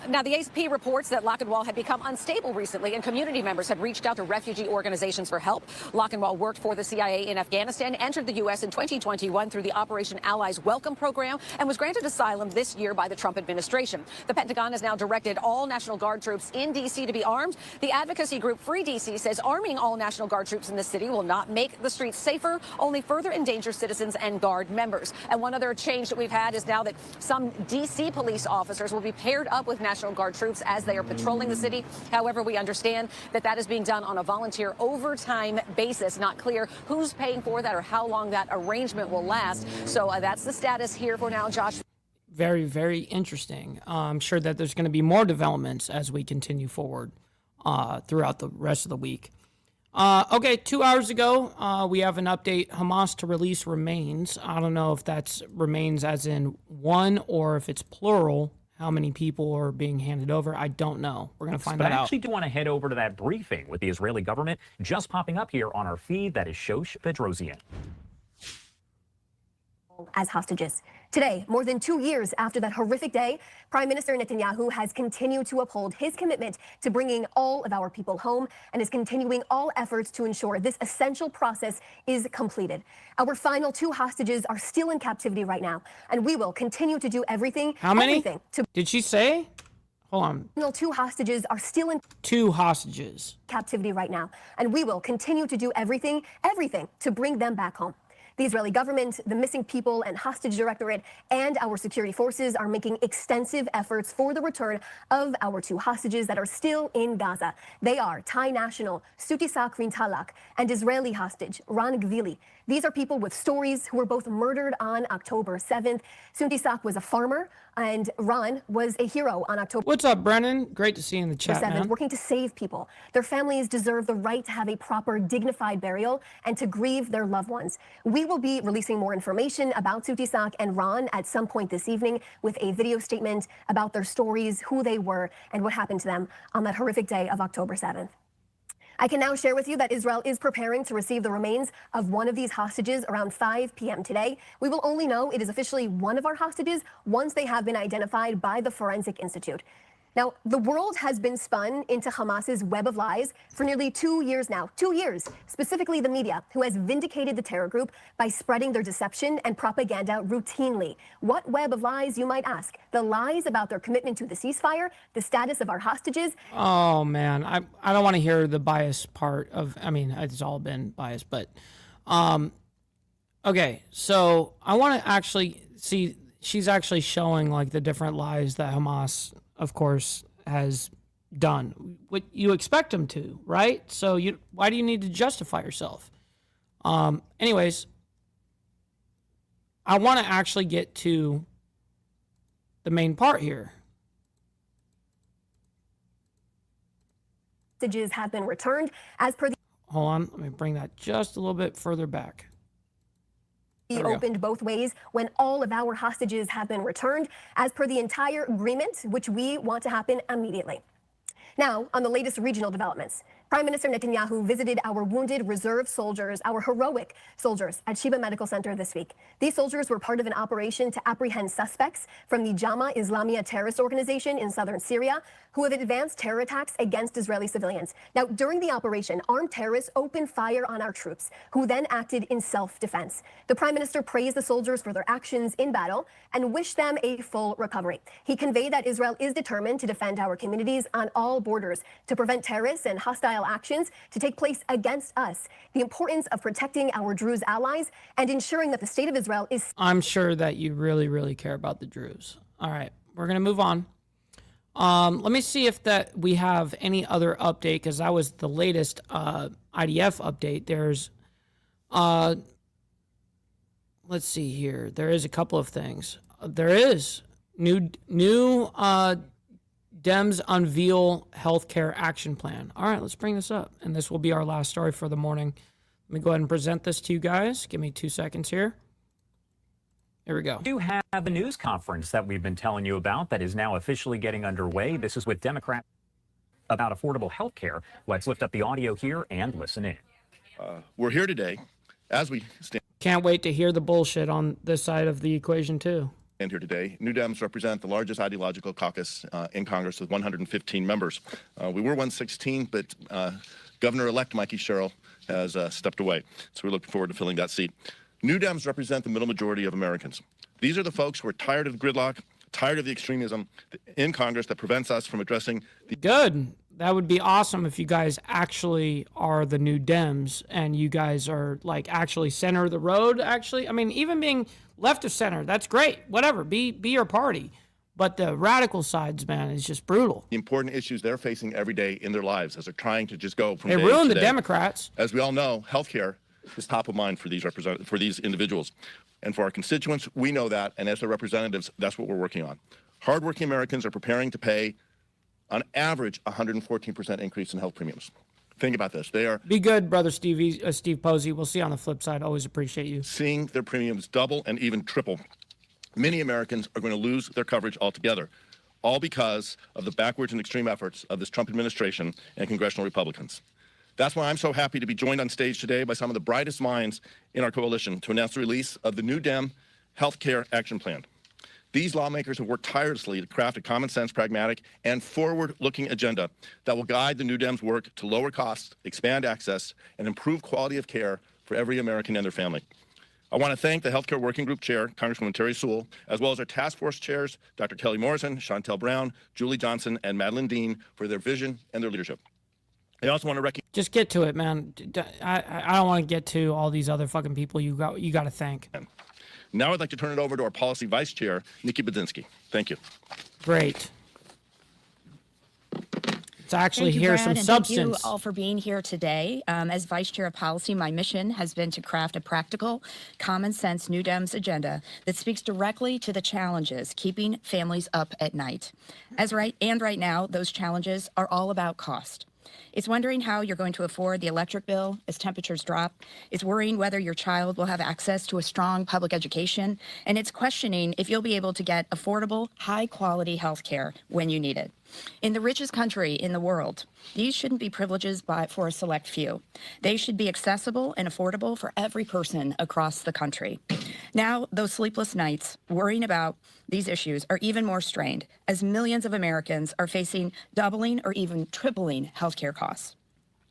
Now, the AP reports that Lockenwall had become unstable recently, and community members have reached out to refugee organizations for help. Lockenwall worked for the CIA in Afghanistan, entered the U.S. in 2021 through the Operation Allies Welcome program, and was granted asylum this year by the Trump administration. The Pentagon has now directed all National Guard troops in D.C. to be armed. The advocacy group Free D.C. says arming all National Guard troops in the city will not make the streets safer, only further endanger citizens and Guard members. And one other change that we've had is now that some D.C. police officers will be paired up with National Guard troops as they are patrolling the city. However, we understand that that is being done on a volunteer overtime basis. Not clear who's paying for that or how long that arrangement will last. So that's the status here for now, Josh. Very, very interesting. I'm sure that there's going to be more developments as we continue forward throughout the rest of the week. Okay, 2 hours ago, we have an update. Hamas to release remains. I don't know if that's remains as in one or if it's plural. How many people are being handed over? I don't know. We're going to find that out. I actually do want to head over to that briefing with the Israeli government just popping up here on our feed. That is Shosh Bedrosian. As hostages. Today, more than 2 years after that horrific day, Prime Minister Netanyahu has continued to uphold his commitment to bringing all of our people home and is continuing all efforts to ensure this essential process is completed. Our final 2 hostages are still in captivity right now, and we will continue to do everything. How many? Did she say? Hold on. Final 2 hostages are still in 2 hostages captivity right now, and we will continue to do everything to bring them back home. The Israeli government, the Missing People and Hostage Directorate, and our security forces are making extensive efforts for the return of our 2 hostages that are still in Gaza. They are Thai national Sutisak Rintalak and Israeli hostage Ran Gvili. These are people with stories who were both murdered on October 7th. Sutisak was a farmer, and Ran was a hero on October. What's up, Brennan? Great to see you in the chat, 7th, man. working to save people. Their families deserve the right to have a proper, dignified burial and to grieve their loved ones. We will be releasing more information about Sutisak and Ran at some point this evening with a video statement about their stories, who they were, and what happened to them on that horrific day of October 7th. I can now share with you that Israel is preparing to receive the remains of one of these hostages around 5 p.m. today. We will only know it is officially one of our hostages once they have been identified by the Forensic Institute. Now, the world has been spun into Hamas's web of lies for nearly 2 years now. 2 years, specifically the media, who has vindicated the terror group by spreading their deception and propaganda routinely. What web of lies, you might ask? The lies about their commitment to the ceasefire, the status of our hostages. Oh, man. I don't want to hear the bias part of, I mean, it's all been biased, but, okay. So I want to actually see, she's actually showing like the different lies that Hamas, of course, has done what you expect them to, right? So why do you need to justify yourself? Anyways, I want to actually get to the main part here. Hostages have been returned as per the hold on. Let me bring that just a little bit further back. Be opened both ways when all of our hostages have been returned, as per the entire agreement, which we want to happen immediately. Now, on the latest regional developments, Prime Minister Netanyahu visited our wounded reserve soldiers, our heroic soldiers, at Sheba Medical Center this week. These soldiers were part of an operation to apprehend suspects from the Jama Islamia terrorist organization in southern Syria, who have advanced terror attacks against Israeli civilians. Now, during the operation, armed terrorists opened fire on our troops, who then acted in self-defense. The Prime Minister praised the soldiers for their actions in battle and wished them a full recovery. He conveyed that Israel is determined to defend our communities on all borders, to prevent terrorists and hostile actions to take place against us, the importance of protecting our Druze allies, and ensuring that the state of Israel is... I'm sure that you really, really care about the Druze. All right, we're going to move on. Let me see if that we have any other update, because that was the latest IDF update. There's, let's see here. There is a couple of things. There is new Dems unveil healthcare action plan. All right, let's bring this up. And this will be our last story for the morning. Let me go ahead and present this to you guys. Give me 2 seconds here. Here we go. We do have a news conference that we've been telling you about that is now officially getting underway. This is with Democrats about affordable health care. Let's lift up the audio here and listen in. We're here today as we stand. Can't wait to hear the bullshit on this side of the equation, too. And here today, New Dems represent the largest ideological caucus in Congress with 115 members. We were 116, but Governor-elect Mikey Sherrill has stepped away. So we're looking forward to filling that seat. New Dems represent the middle majority of Americans. These are the folks who are tired of the gridlock, tired of the extremism in Congress that prevents us from addressing the... Good. That would be awesome if you guys actually are the New Dems and you guys are like actually center of the road, actually. I mean, even being left of center, that's great. Whatever, be your party. But the radical sides, man, is just brutal. The important issues they're facing every day in their lives as they're trying to just go from day They ruined to the day. Democrats. As we all know, healthcare is top of mind for these individuals. And for our constituents, we know that, and as their representatives, that's what we're working on. Hardworking Americans are preparing to pay, on average, 114% increase in health premiums. Think about this. They are... Be good, brother Steve Posey. We'll see you on the flip side. Always appreciate you. Seeing their premiums double and even triple. Many Americans are going to lose their coverage altogether, all because of the backwards and extreme efforts of this Trump administration and congressional Republicans. That's why I'm so happy to be joined on stage today by some of the brightest minds in our coalition to announce the release of the New Dem Healthcare Action Plan. These lawmakers have worked tirelessly to craft a common-sense, pragmatic, and forward-looking agenda that will guide the New Dems' work to lower costs, expand access, and improve quality of care for every American and their family. I want to thank the Healthcare Working Group Chair, Congresswoman Terry Sewell, as well as our task force chairs, Dr. Kelly Morrison, Chantel Brown, Julie Johnson, and Madeline Dean, for their vision and their leadership. I also want to recognize... Just get to it, man. I don't want to get to all these other fucking people you got to thank. Now I'd like to turn it over to our Policy Vice Chair, Nikki Budzinski. Thank you. Great. Let's actually Thank you, hear Brad, some and substance. Thank you all for being here today. As Vice Chair of Policy, my mission has been to craft a practical, common sense New Dems agenda that speaks directly to the challenges keeping families up at night. Right now, those challenges are all about cost. It's wondering how you're going to afford the electric bill as temperatures drop. It's worrying whether your child will have access to a strong public education. And it's questioning if you'll be able to get affordable, high-quality health care when you need it. In the richest country in the world, these shouldn't be privileges for a select few. They should be accessible and affordable for every person across the country. Now, those sleepless nights worrying about these issues are even more strained as millions of Americans are facing doubling or even tripling healthcare costs.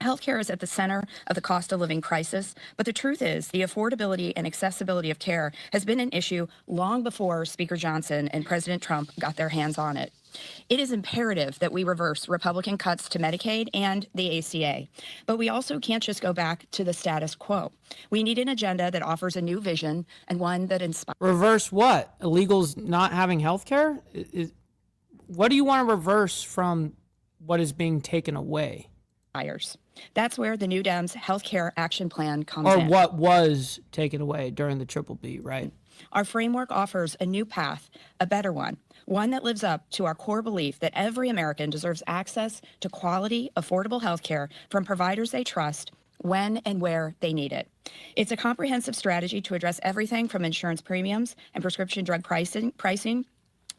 Healthcare is at the center of the cost of living crisis, but the truth is the affordability and accessibility of care has been an issue long before Speaker Johnson and President Trump got their hands on it. It is imperative that we reverse Republican cuts to Medicaid and the ACA, but we also can't just go back to the status quo. We need an agenda that offers a new vision and one that inspires. Reverse what? Illegals not having health care? What do you want to reverse from what is being taken away? That's where the New Dems Healthcare Action Plan comes in. in. Or what was taken away during the Triple B, right? Our framework offers a new path, a better one that lives up to our core belief that every American deserves access to quality, affordable health care from providers they trust when and where they need it. It's a comprehensive strategy to address everything from insurance premiums and prescription drug pricing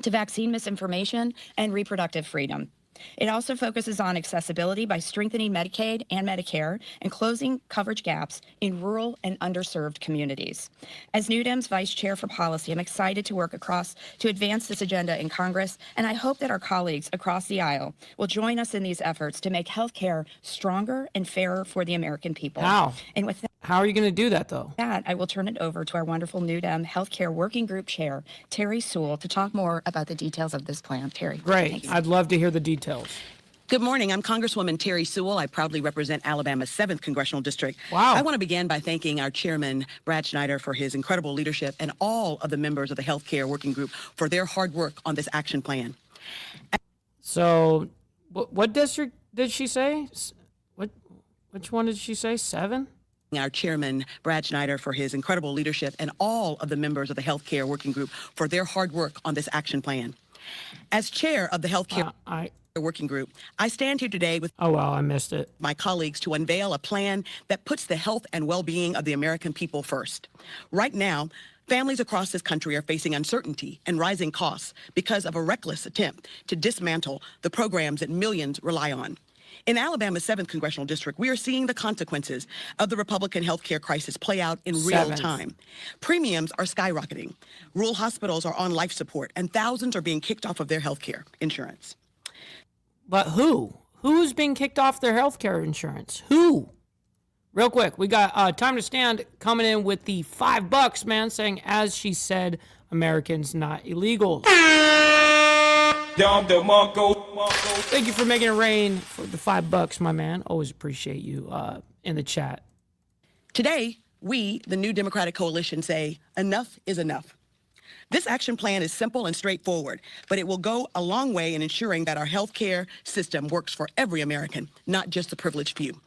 to vaccine misinformation and reproductive freedom. It also focuses on accessibility by strengthening Medicaid and Medicare and closing coverage gaps in rural and underserved communities. As New Dem's Vice Chair for Policy, I'm excited to work to advance this agenda in Congress, and I hope that our colleagues across the aisle will join us in these efforts to make health care stronger and fairer for the American people. How? And with How are you going to do that, though? that, I will turn it over to our wonderful New Dem Healthcare Working Group Chair, Terry Sewell, to talk more about the details of this plan. Terry. Great. Thanks. I'd love to hear the details. Good morning. I'm Congresswoman Terry Sewell. I proudly represent Alabama's 7th Congressional District. Wow. I want to begin by thanking our chairman, Brad Schneider, for his incredible leadership and all of the members of the Healthcare Working Group for their hard work on this action plan. So, what district did she say? Which one did she say? 7? Our chairman, Brad Schneider, for his incredible leadership and all of the members of the Healthcare Working Group for their hard work on this action plan. As chair of the Healthcare Working Group, I stand here today with I missed it. My colleagues to unveil a plan that puts the health and well-being of the American people first. Right now, families across this country are facing uncertainty and rising costs because of a reckless attempt to dismantle the programs that millions rely on. In Alabama's 7th Congressional District, we are seeing the consequences of the Republican health care crisis play out in real time. Premiums are skyrocketing. Rural hospitals are on life support, and thousands are being kicked off of their health care insurance. But who? Who's being kicked off their health care insurance? Who? Real quick, we got Time to Stand coming in with the $5, man, saying, as she said, Americans not illegals. Thank you for making it rain for the $5, my man. Always appreciate you in the chat. Today, we, the New Democratic Coalition, say enough is enough. This action plan is simple and straightforward, but it will go a long way in ensuring that our health care system works for every American, not just the privileged few.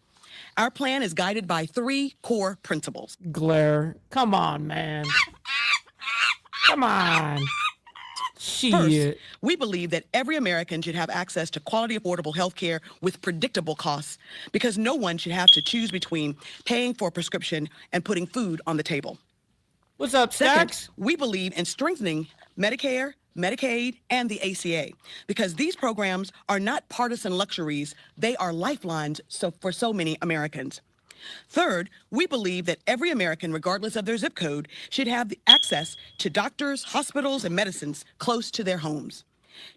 Our plan is guided by 3 core principles. Glare. Come on, man. Come on. First, we believe that every American should have access to quality, affordable health care with predictable costs, because no one should have to choose between paying for a prescription and putting food on the table. What's up, Stacks? Second, we believe in strengthening Medicare, Medicaid, and the ACA, because these programs are not partisan luxuries. They are lifelines for so many Americans. Third, we believe that every American, regardless of their zip code, should have the access to doctors, hospitals, and medicines close to their homes.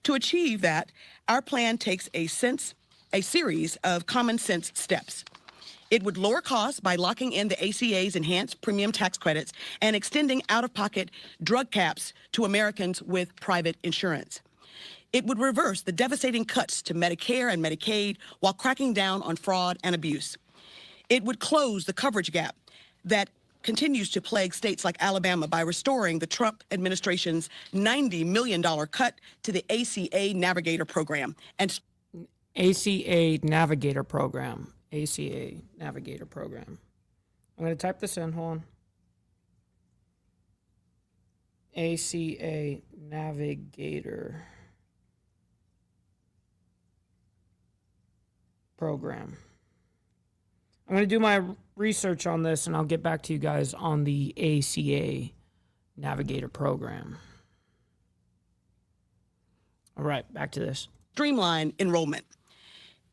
To achieve that, our plan takes a series of common sense steps. It would lower costs by locking in the ACA's enhanced premium tax credits and extending out-of-pocket drug caps to Americans with private insurance. It would reverse the devastating cuts to Medicare and Medicaid while cracking down on fraud and abuse. It would close the coverage gap that continues to plague states like Alabama by restoring the Trump administration's $90 million cut to the ACA Navigator program. ACA Navigator program. ACA Navigator program. I'm going to type this in. Hold on. ACA Navigator program. I'm going to do my research on this, and I'll get back to you guys on the ACA Navigator program. All right, back to this. Streamline enrollment.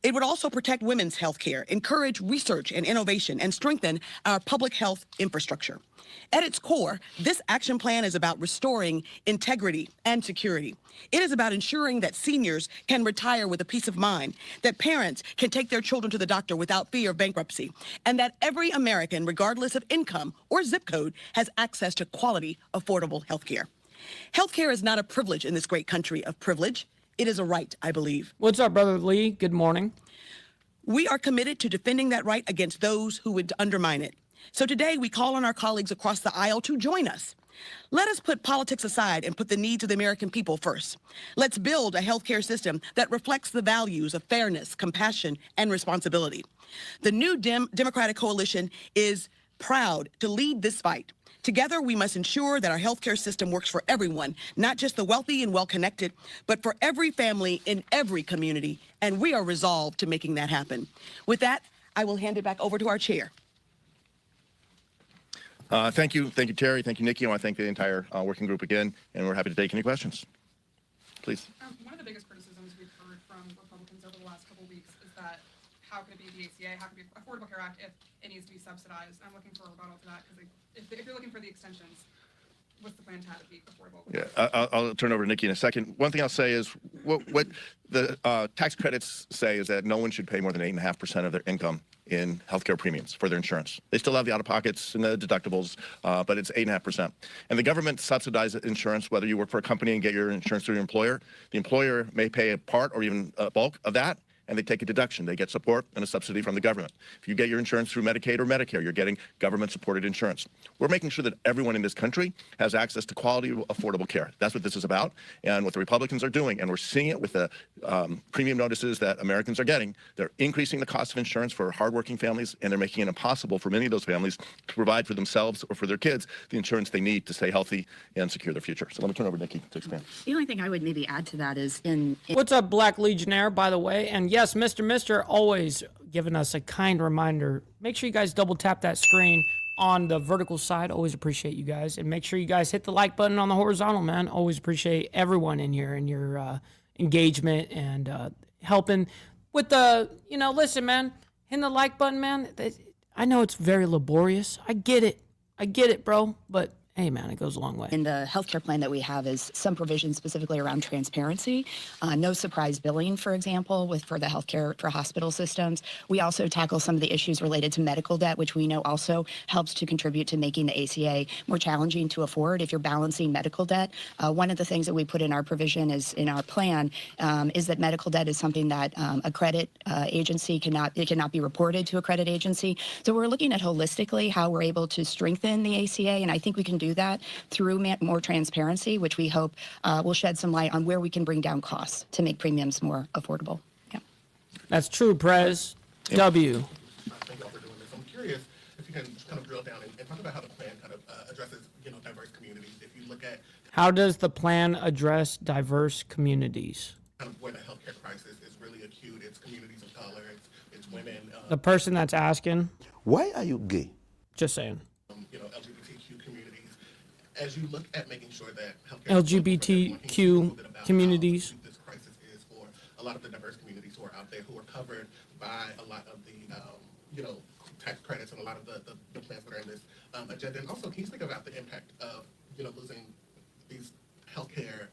It would also protect women's health care, encourage research and innovation, and strengthen our public health infrastructure. At its core, this action plan is about restoring integrity and security. It is about ensuring that seniors can retire with a peace of mind, that parents can take their children to the doctor without fear of bankruptcy, and that every American, regardless of income or zip code, has access to quality, affordable health care. Health care is not a privilege in this great country of privilege. It is a right, I believe. What's up, Brother Lee? Good morning. We are committed to defending that right against those who would undermine it. So today we call on our colleagues across the aisle to join us. Let us put politics aside and put the needs of the American people first. Let's build a healthcare system that reflects the values of fairness, compassion, and responsibility. The New Democratic Coalition is proud to lead this fight. Together, we must ensure that our healthcare system works for everyone, not just the wealthy and well-connected, but for every family in every community, and we are resolved to making that happen. With that, I will hand it back over to our chair. Thank you, Terry. Thank you, Nikki. I want to thank the entire working group again, and we're happy to take any questions. Please. One of the biggest criticisms we've heard from Republicans over the last couple of weeks is that how can it be the ACA, how can it be Affordable Care Act if it needs to be subsidized? I'm looking for a rebuttal to that because if you're looking for the extensions, what's the plan to have it be affordable? Yeah, I'll turn over to Nikki in a second. One thing I'll say is what the tax credits say is that no one should pay more than 8.5% of their income in healthcare premiums for their insurance. They still have the out-of-pockets and the deductibles, but it's 8.5%. And the government subsidizes insurance, whether you work for a company and get your insurance through your employer. The employer may pay a part or even a bulk of that, and they take a deduction. They get support and a subsidy from the government. If you get your insurance through Medicaid or Medicare, you're getting government-supported insurance. We're making sure that everyone in this country has access to quality, affordable care. That's what this is about, and what the Republicans are doing, and we're seeing it with the premium notices that Americans are getting. They're increasing the cost of insurance for hardworking families, and they're making it impossible for many of those families to provide for themselves or for their kids the insurance they need to stay healthy and secure their future. So let me turn over to Nikki to expand. The only thing I would maybe add to that is What's up, Black Legionnaire, by the way? And yes, Mr. always giving us a kind reminder. Make sure you guys double tap that screen on the vertical side. Always appreciate you guys. And make sure you guys hit the like button on the horizontal, man. Always appreciate everyone in here and your engagement and helping with the, listen, man, hitting the like button, man. I know it's very laborious. I get it, bro. But hey, man, it goes a long way. In the healthcare plan that we have is some provisions specifically around transparency, no surprise billing, for example, for the healthcare for hospital systems. We also tackle some of the issues related to medical debt, which we know also helps to contribute to making the ACA more challenging to afford if you're balancing medical debt. One of the things that we put in our provision is in our plan is that medical debt is something that a credit agency cannot be reported to a credit agency. So we're looking at holistically how we're able to strengthen the ACA, and I think we can do that through more transparency, which we hope will shed some light on where we can bring down costs to make premiums more affordable. Yeah. That's true, Prez. W. Thank you all for doing this. I'm curious if you can just kind of drill down and talk about how the plan kind of addresses, diverse communities. If you look at How does the plan address diverse communities? Kind of where the healthcare crisis is really acute, it's communities of color, it's women. The person that's asking. Why are you gay? Just saying. LGBTQ communities. As you look at making sure that LGBTQ communities. This crisis is for a lot of the diverse communities who are out there who are covered by a lot of the tax credits and a lot of the plans that are in this agenda. And also, can you think about the impact of losing these healthcare?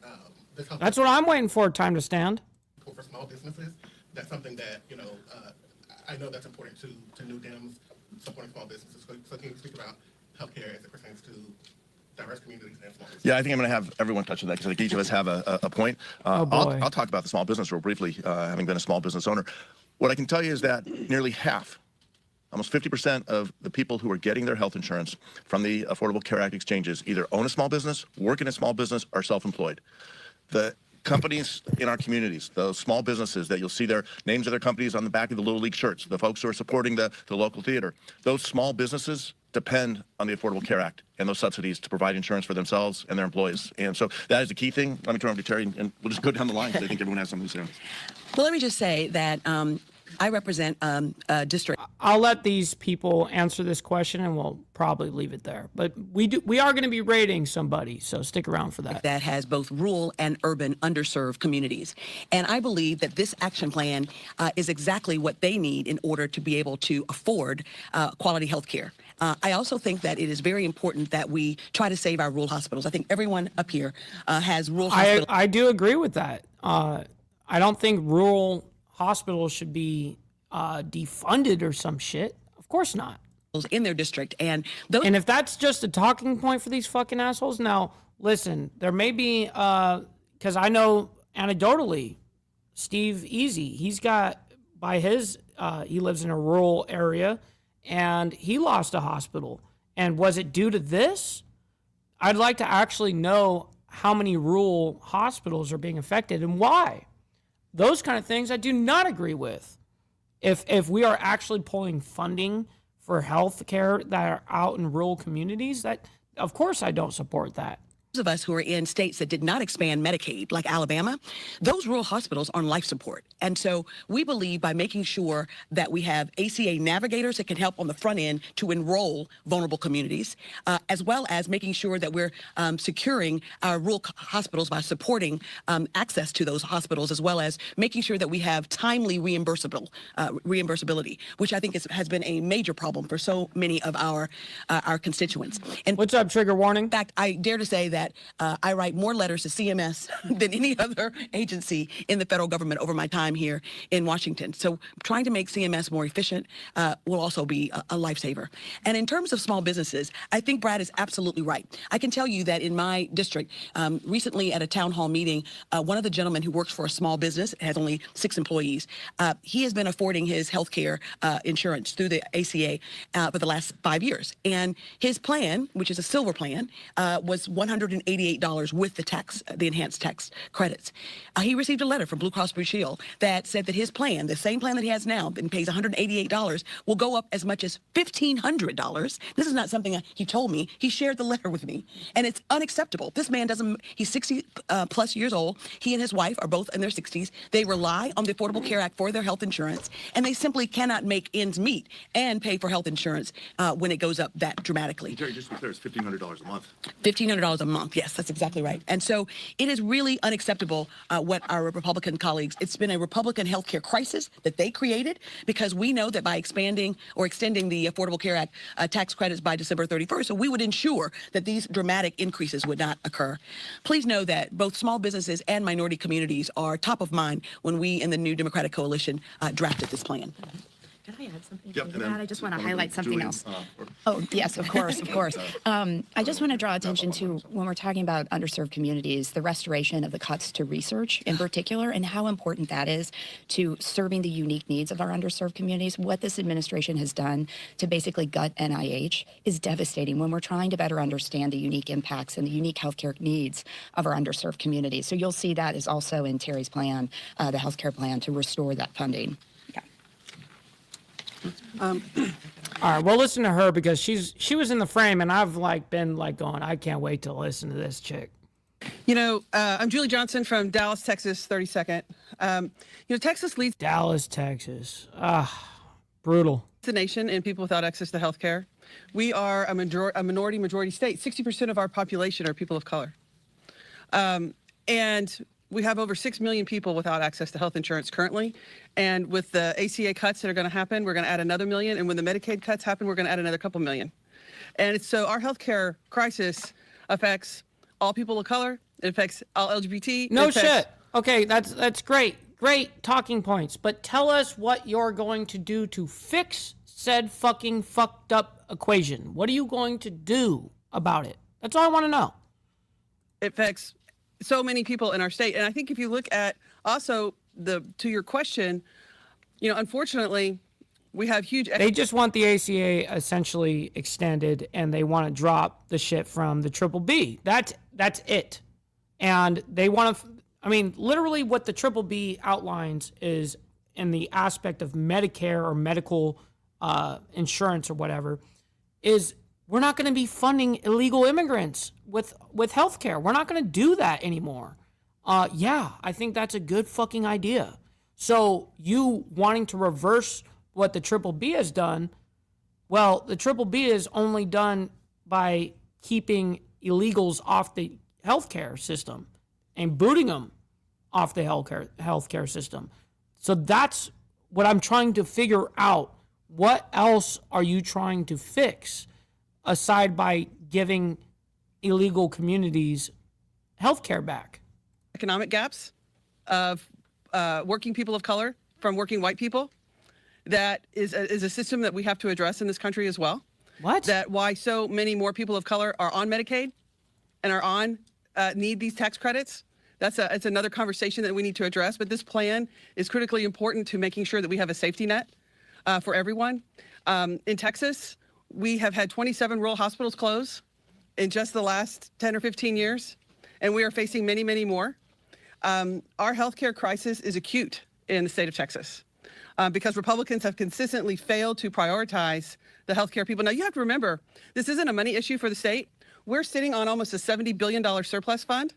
That's what I'm waiting for. Time to stand. For small businesses, that's something that I know that's important to New Dems supporting small businesses. So can you speak about healthcare as it pertains to diverse communities and small businesses? Yeah, I think I'm going to have everyone touch on that because I think each of us have a point. I'll talk about the small business real briefly, having been a small business owner. What I can tell you is that nearly half, almost 50% of the people who are getting their health insurance from the Affordable Care Act exchanges either own a small business, work in a small business, or self-employed. The companies in our communities, those small businesses that you'll see their names of their companies on the back of the Little League shirts, the folks who are supporting the local theater, those small businesses depend on the Affordable Care Act and those subsidies to provide insurance for themselves and their employees. And so that is the key thing. Let me turn over to Terry, and we'll just go down the line because I think everyone has something to say on this. Well, let me just say that I represent a district. I'll let these people answer this question, and we'll probably leave it there. But we are going to be rating somebody, so stick around for that. That has both rural and urban underserved communities. And I believe that this action plan is exactly what they need in order to be able to afford quality health care. I also think that it is very important that we try to save our rural hospitals. I think everyone up here has rural hospitals. I do agree with that. I don't think rural hospitals should be defunded or some shit. Of course not. In their district. And if that's just a talking point for these fucking assholes, now, listen, there may be, because I know anecdotally, Steve Easy, he's got, he lives in a rural area, and he lost a hospital. And was it due to this? I'd like to actually know how many rural hospitals are being affected and why. Those kind of things I do not agree with. If we are actually pulling funding for health care that are out in rural communities, that of course I don't support that. of us who are in states that did not expand Medicaid, like Alabama, those rural hospitals are on life support. And so we believe by making sure that we have ACA navigators that can help on the front end to enroll vulnerable communities, as well as making sure that we're securing our rural hospitals by supporting access to those hospitals, as well as making sure that we have timely reimbursability, which I think has been a major problem for so many of our constituents. And what's up, trigger warning? In fact, I dare to say that I write more letters to CMS than any other agency in the federal government over my time here in Washington. So trying to make CMS more efficient will also be a lifesaver. And in terms of small businesses, I think Brad is absolutely right. I can tell you that in my district, recently at a town hall meeting, one of the gentlemen who works for a small business, has only 6 employees, he has been affording his health care insurance through the ACA for the last 5 years. And his plan, which is a silver plan, was $188 with the enhanced tax credits. He received a letter from Blue Cross Blue Shield that said that his plan, the same plan that he has now, and pays $188, will go up as much as $1,500. This is not something he told me. He shared the letter with me, and it's unacceptable. This man he's 60 plus years old. He and his wife are both in their 60s. They rely on the Affordable Care Act for their health insurance, and they simply cannot make ends meet and pay for health insurance when it goes up that dramatically. Jerry, just to be clear, it's $1,500 a month. $1,500 a month. Yes, that's exactly right. And so it is really unacceptable what our Republican colleagues, it's been a Republican healthcare crisis that they created, because we know that by expanding or extending the Affordable Care Act tax credits by December 31st, so we would ensure that these dramatic increases would not occur. Please know that both small businesses and minority communities are top of mind when we in the New Democratic Coalition drafted this plan. Can I add something Yep, to that? I just want to highlight something Julie, else. Oh, yes, of course, of course. I just want to draw attention to, when we're talking about underserved communities, the restoration of the cuts to research in particular, and how important that is to serving the unique needs of our underserved communities. What this administration has done to basically gut NIH is devastating when we're trying to better understand the unique impacts and the unique healthcare needs of our underserved communities. So you'll see that is also in Terry's plan, the healthcare plan, to restore that funding. All right, we'll listen to her because she was in the frame, and I've been going, I can't wait to listen to this chick. I'm Julie Johnson from Dallas, Texas, 32nd. Texas leads Dallas, Texas. Brutal. The nation in people without access to health care. We are a minority state. 60% of our population are people of color. And we have over 6 million people without access to health insurance currently. And with the ACA cuts that are going to happen, we're going to add another million. And when the Medicaid cuts happen, we're going to add another couple million. And so our healthcare crisis affects all people of color. It affects all LGBT. No shit. Okay, that's great. Great talking points. But tell us what you're going to do to fix said fucking fucked up equation. What are you going to do about it? That's all I want to know. It affects so many people in our state. And I think if you look at also to your question, unfortunately, we have huge. They just want the ACA essentially extended, and they want to drop the shit from the Triple B. That's it. And they want to, literally what the Triple B outlines is in the aspect of Medicare or medical insurance or whatever, is we're not going to be funding illegal immigrants with health care. We're not going to do that anymore. Yeah, I think that's a good fucking idea. So you wanting to reverse what the Triple B has done, well, the Triple B is only done by keeping illegals off the healthcare system and booting them off the healthcare system. So that's what I'm trying to figure out. What else are you trying to fix aside by giving illegal communities healthcare back? Economic gaps of working people of color from working white people. That is a system that we have to address in this country as well. What? That why so many more people of color are on Medicaid and are on need these tax credits. It's another conversation that we need to address. But this plan is critically important to making sure that we have a safety net for everyone. In Texas, we have had 27 rural hospitals close in just the last 10 or 15 years, and we are facing many, many more. Our healthcare crisis is acute in the state of Texas because Republicans have consistently failed to prioritize the healthcare people. Now, you have to remember, this isn't a money issue for the state. we're sitting on almost a $70 billion surplus fund.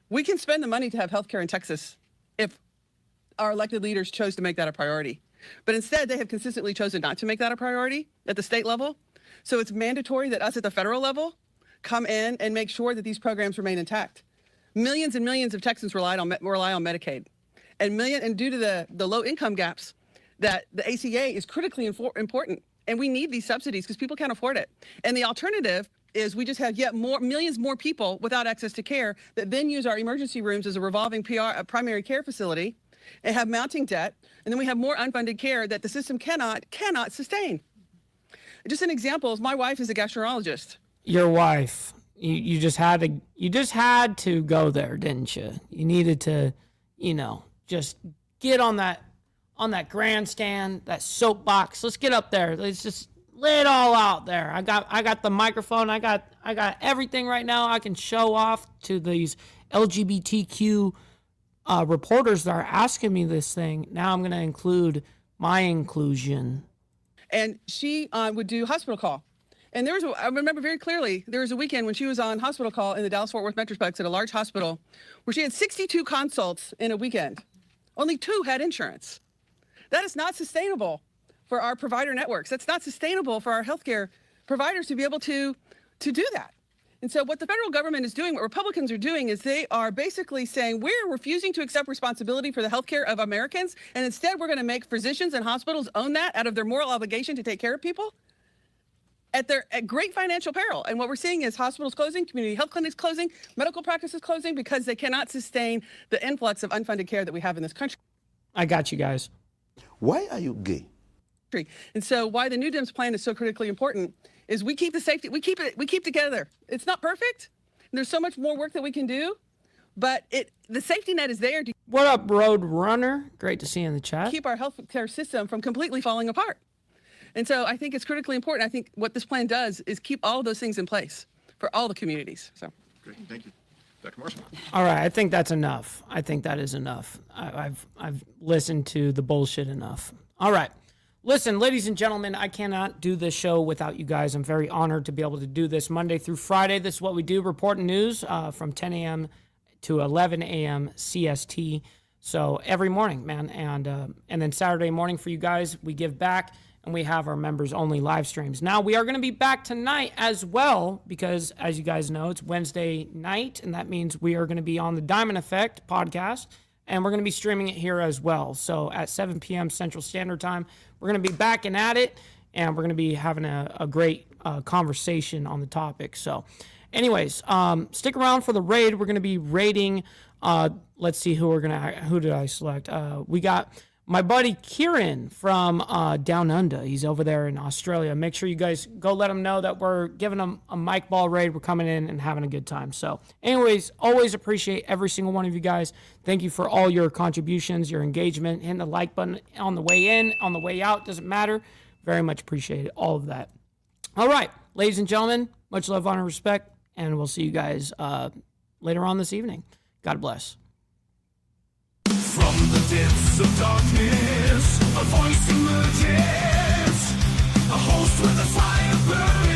We can spend the money to have healthcare in Texas if our elected leaders chose to make that a priority. But instead, they have consistently chosen not to make that a priority at the state level. So it's mandatory that us at the federal level come in and make sure that these programs remain intact. Millions and millions of Texans rely on Medicaid. And due to the low income gaps, that the ACA is critically important. And we need these subsidies because people can't afford it. And the alternative is we just have millions more people without access to care that then use our emergency rooms as a revolving primary care facility and have mounting debt. And then we have more unfunded care that the system cannot sustain. Just an example is my wife is a gastroenterologist. Your wife, you just had to go there, didn't you? You needed to, just get on that grandstand, that soapbox. Let's get up there. Let's just lay it all out there. I got the microphone. I got everything right now. I can show off to these LGBTQ reporters that are asking me this thing. Now I'm going to include my inclusion. And she would do hospital call. And I remember very clearly, there was a weekend when she was on hospital call in the Dallas-Fort Worth Metroplex at a large hospital where she had 62 consults in a weekend. Only 2 had insurance. That is not sustainable for our provider networks. That's not sustainable for our healthcare providers to be able to do that. And so what the federal government is doing, what Republicans are doing, is they are basically saying we're refusing to accept responsibility for the healthcare of Americans, and instead we're going to make physicians and hospitals own that out of their moral obligation to take care of people at great financial peril. And what we're seeing is hospitals closing, community health clinics closing, medical practices closing because they cannot sustain the influx of unfunded care that we have in this country. I got you guys. Why are you gay? And so why the New Dems plan is so critically important is we keep the safety, we keep together. It's not perfect. There's so much more work that we can do, but the safety net is there to What up, Road Runner? Great to see you in the chat. keep our healthcare system from completely falling apart. And so I think it's critically important. I think what this plan does is keep all of those things in place for all the communities. So Great, thank you. Dr. Marshall. All right, I think that's enough. I think that is enough. I've listened to the bullshit enough. All right. Listen, ladies and gentlemen, I cannot do this show without you guys. I'm very honored to be able to do this Monday through Friday. This is what we do, reporting news from 10 a.m. to 11 a.m. CST. So every morning, man. And then Saturday morning for you guys, we give back and we have our members-only live streams. Now, we are going to be back tonight as well because, as you guys know, it's Wednesday night, and that means we are going to be on the Diamond Effect podcast, and we're going to be streaming it here as well. So at 7 p.m. Central Standard Time, we're going to be back and at it, and we're going to be having a great conversation on the topic. So anyways, stick around for the raid. We're going to be raiding. Let's see who did I select? We got my buddy Kieran from Down Under. He's over there in Australia. Make sure you guys go let him know that we're giving him a mic ball raid. We're coming in and having a good time. So anyways, always appreciate every single one of you guys. Thank you for all your contributions, your engagement, hitting the like button on the way in, on the way out, doesn't matter. Very much appreciate all of that. All right, ladies and gentlemen, much love, honor, respect, and we'll see you guys later on this evening. God bless. From the depths of darkness, a voice emerges, a host with a fire burning.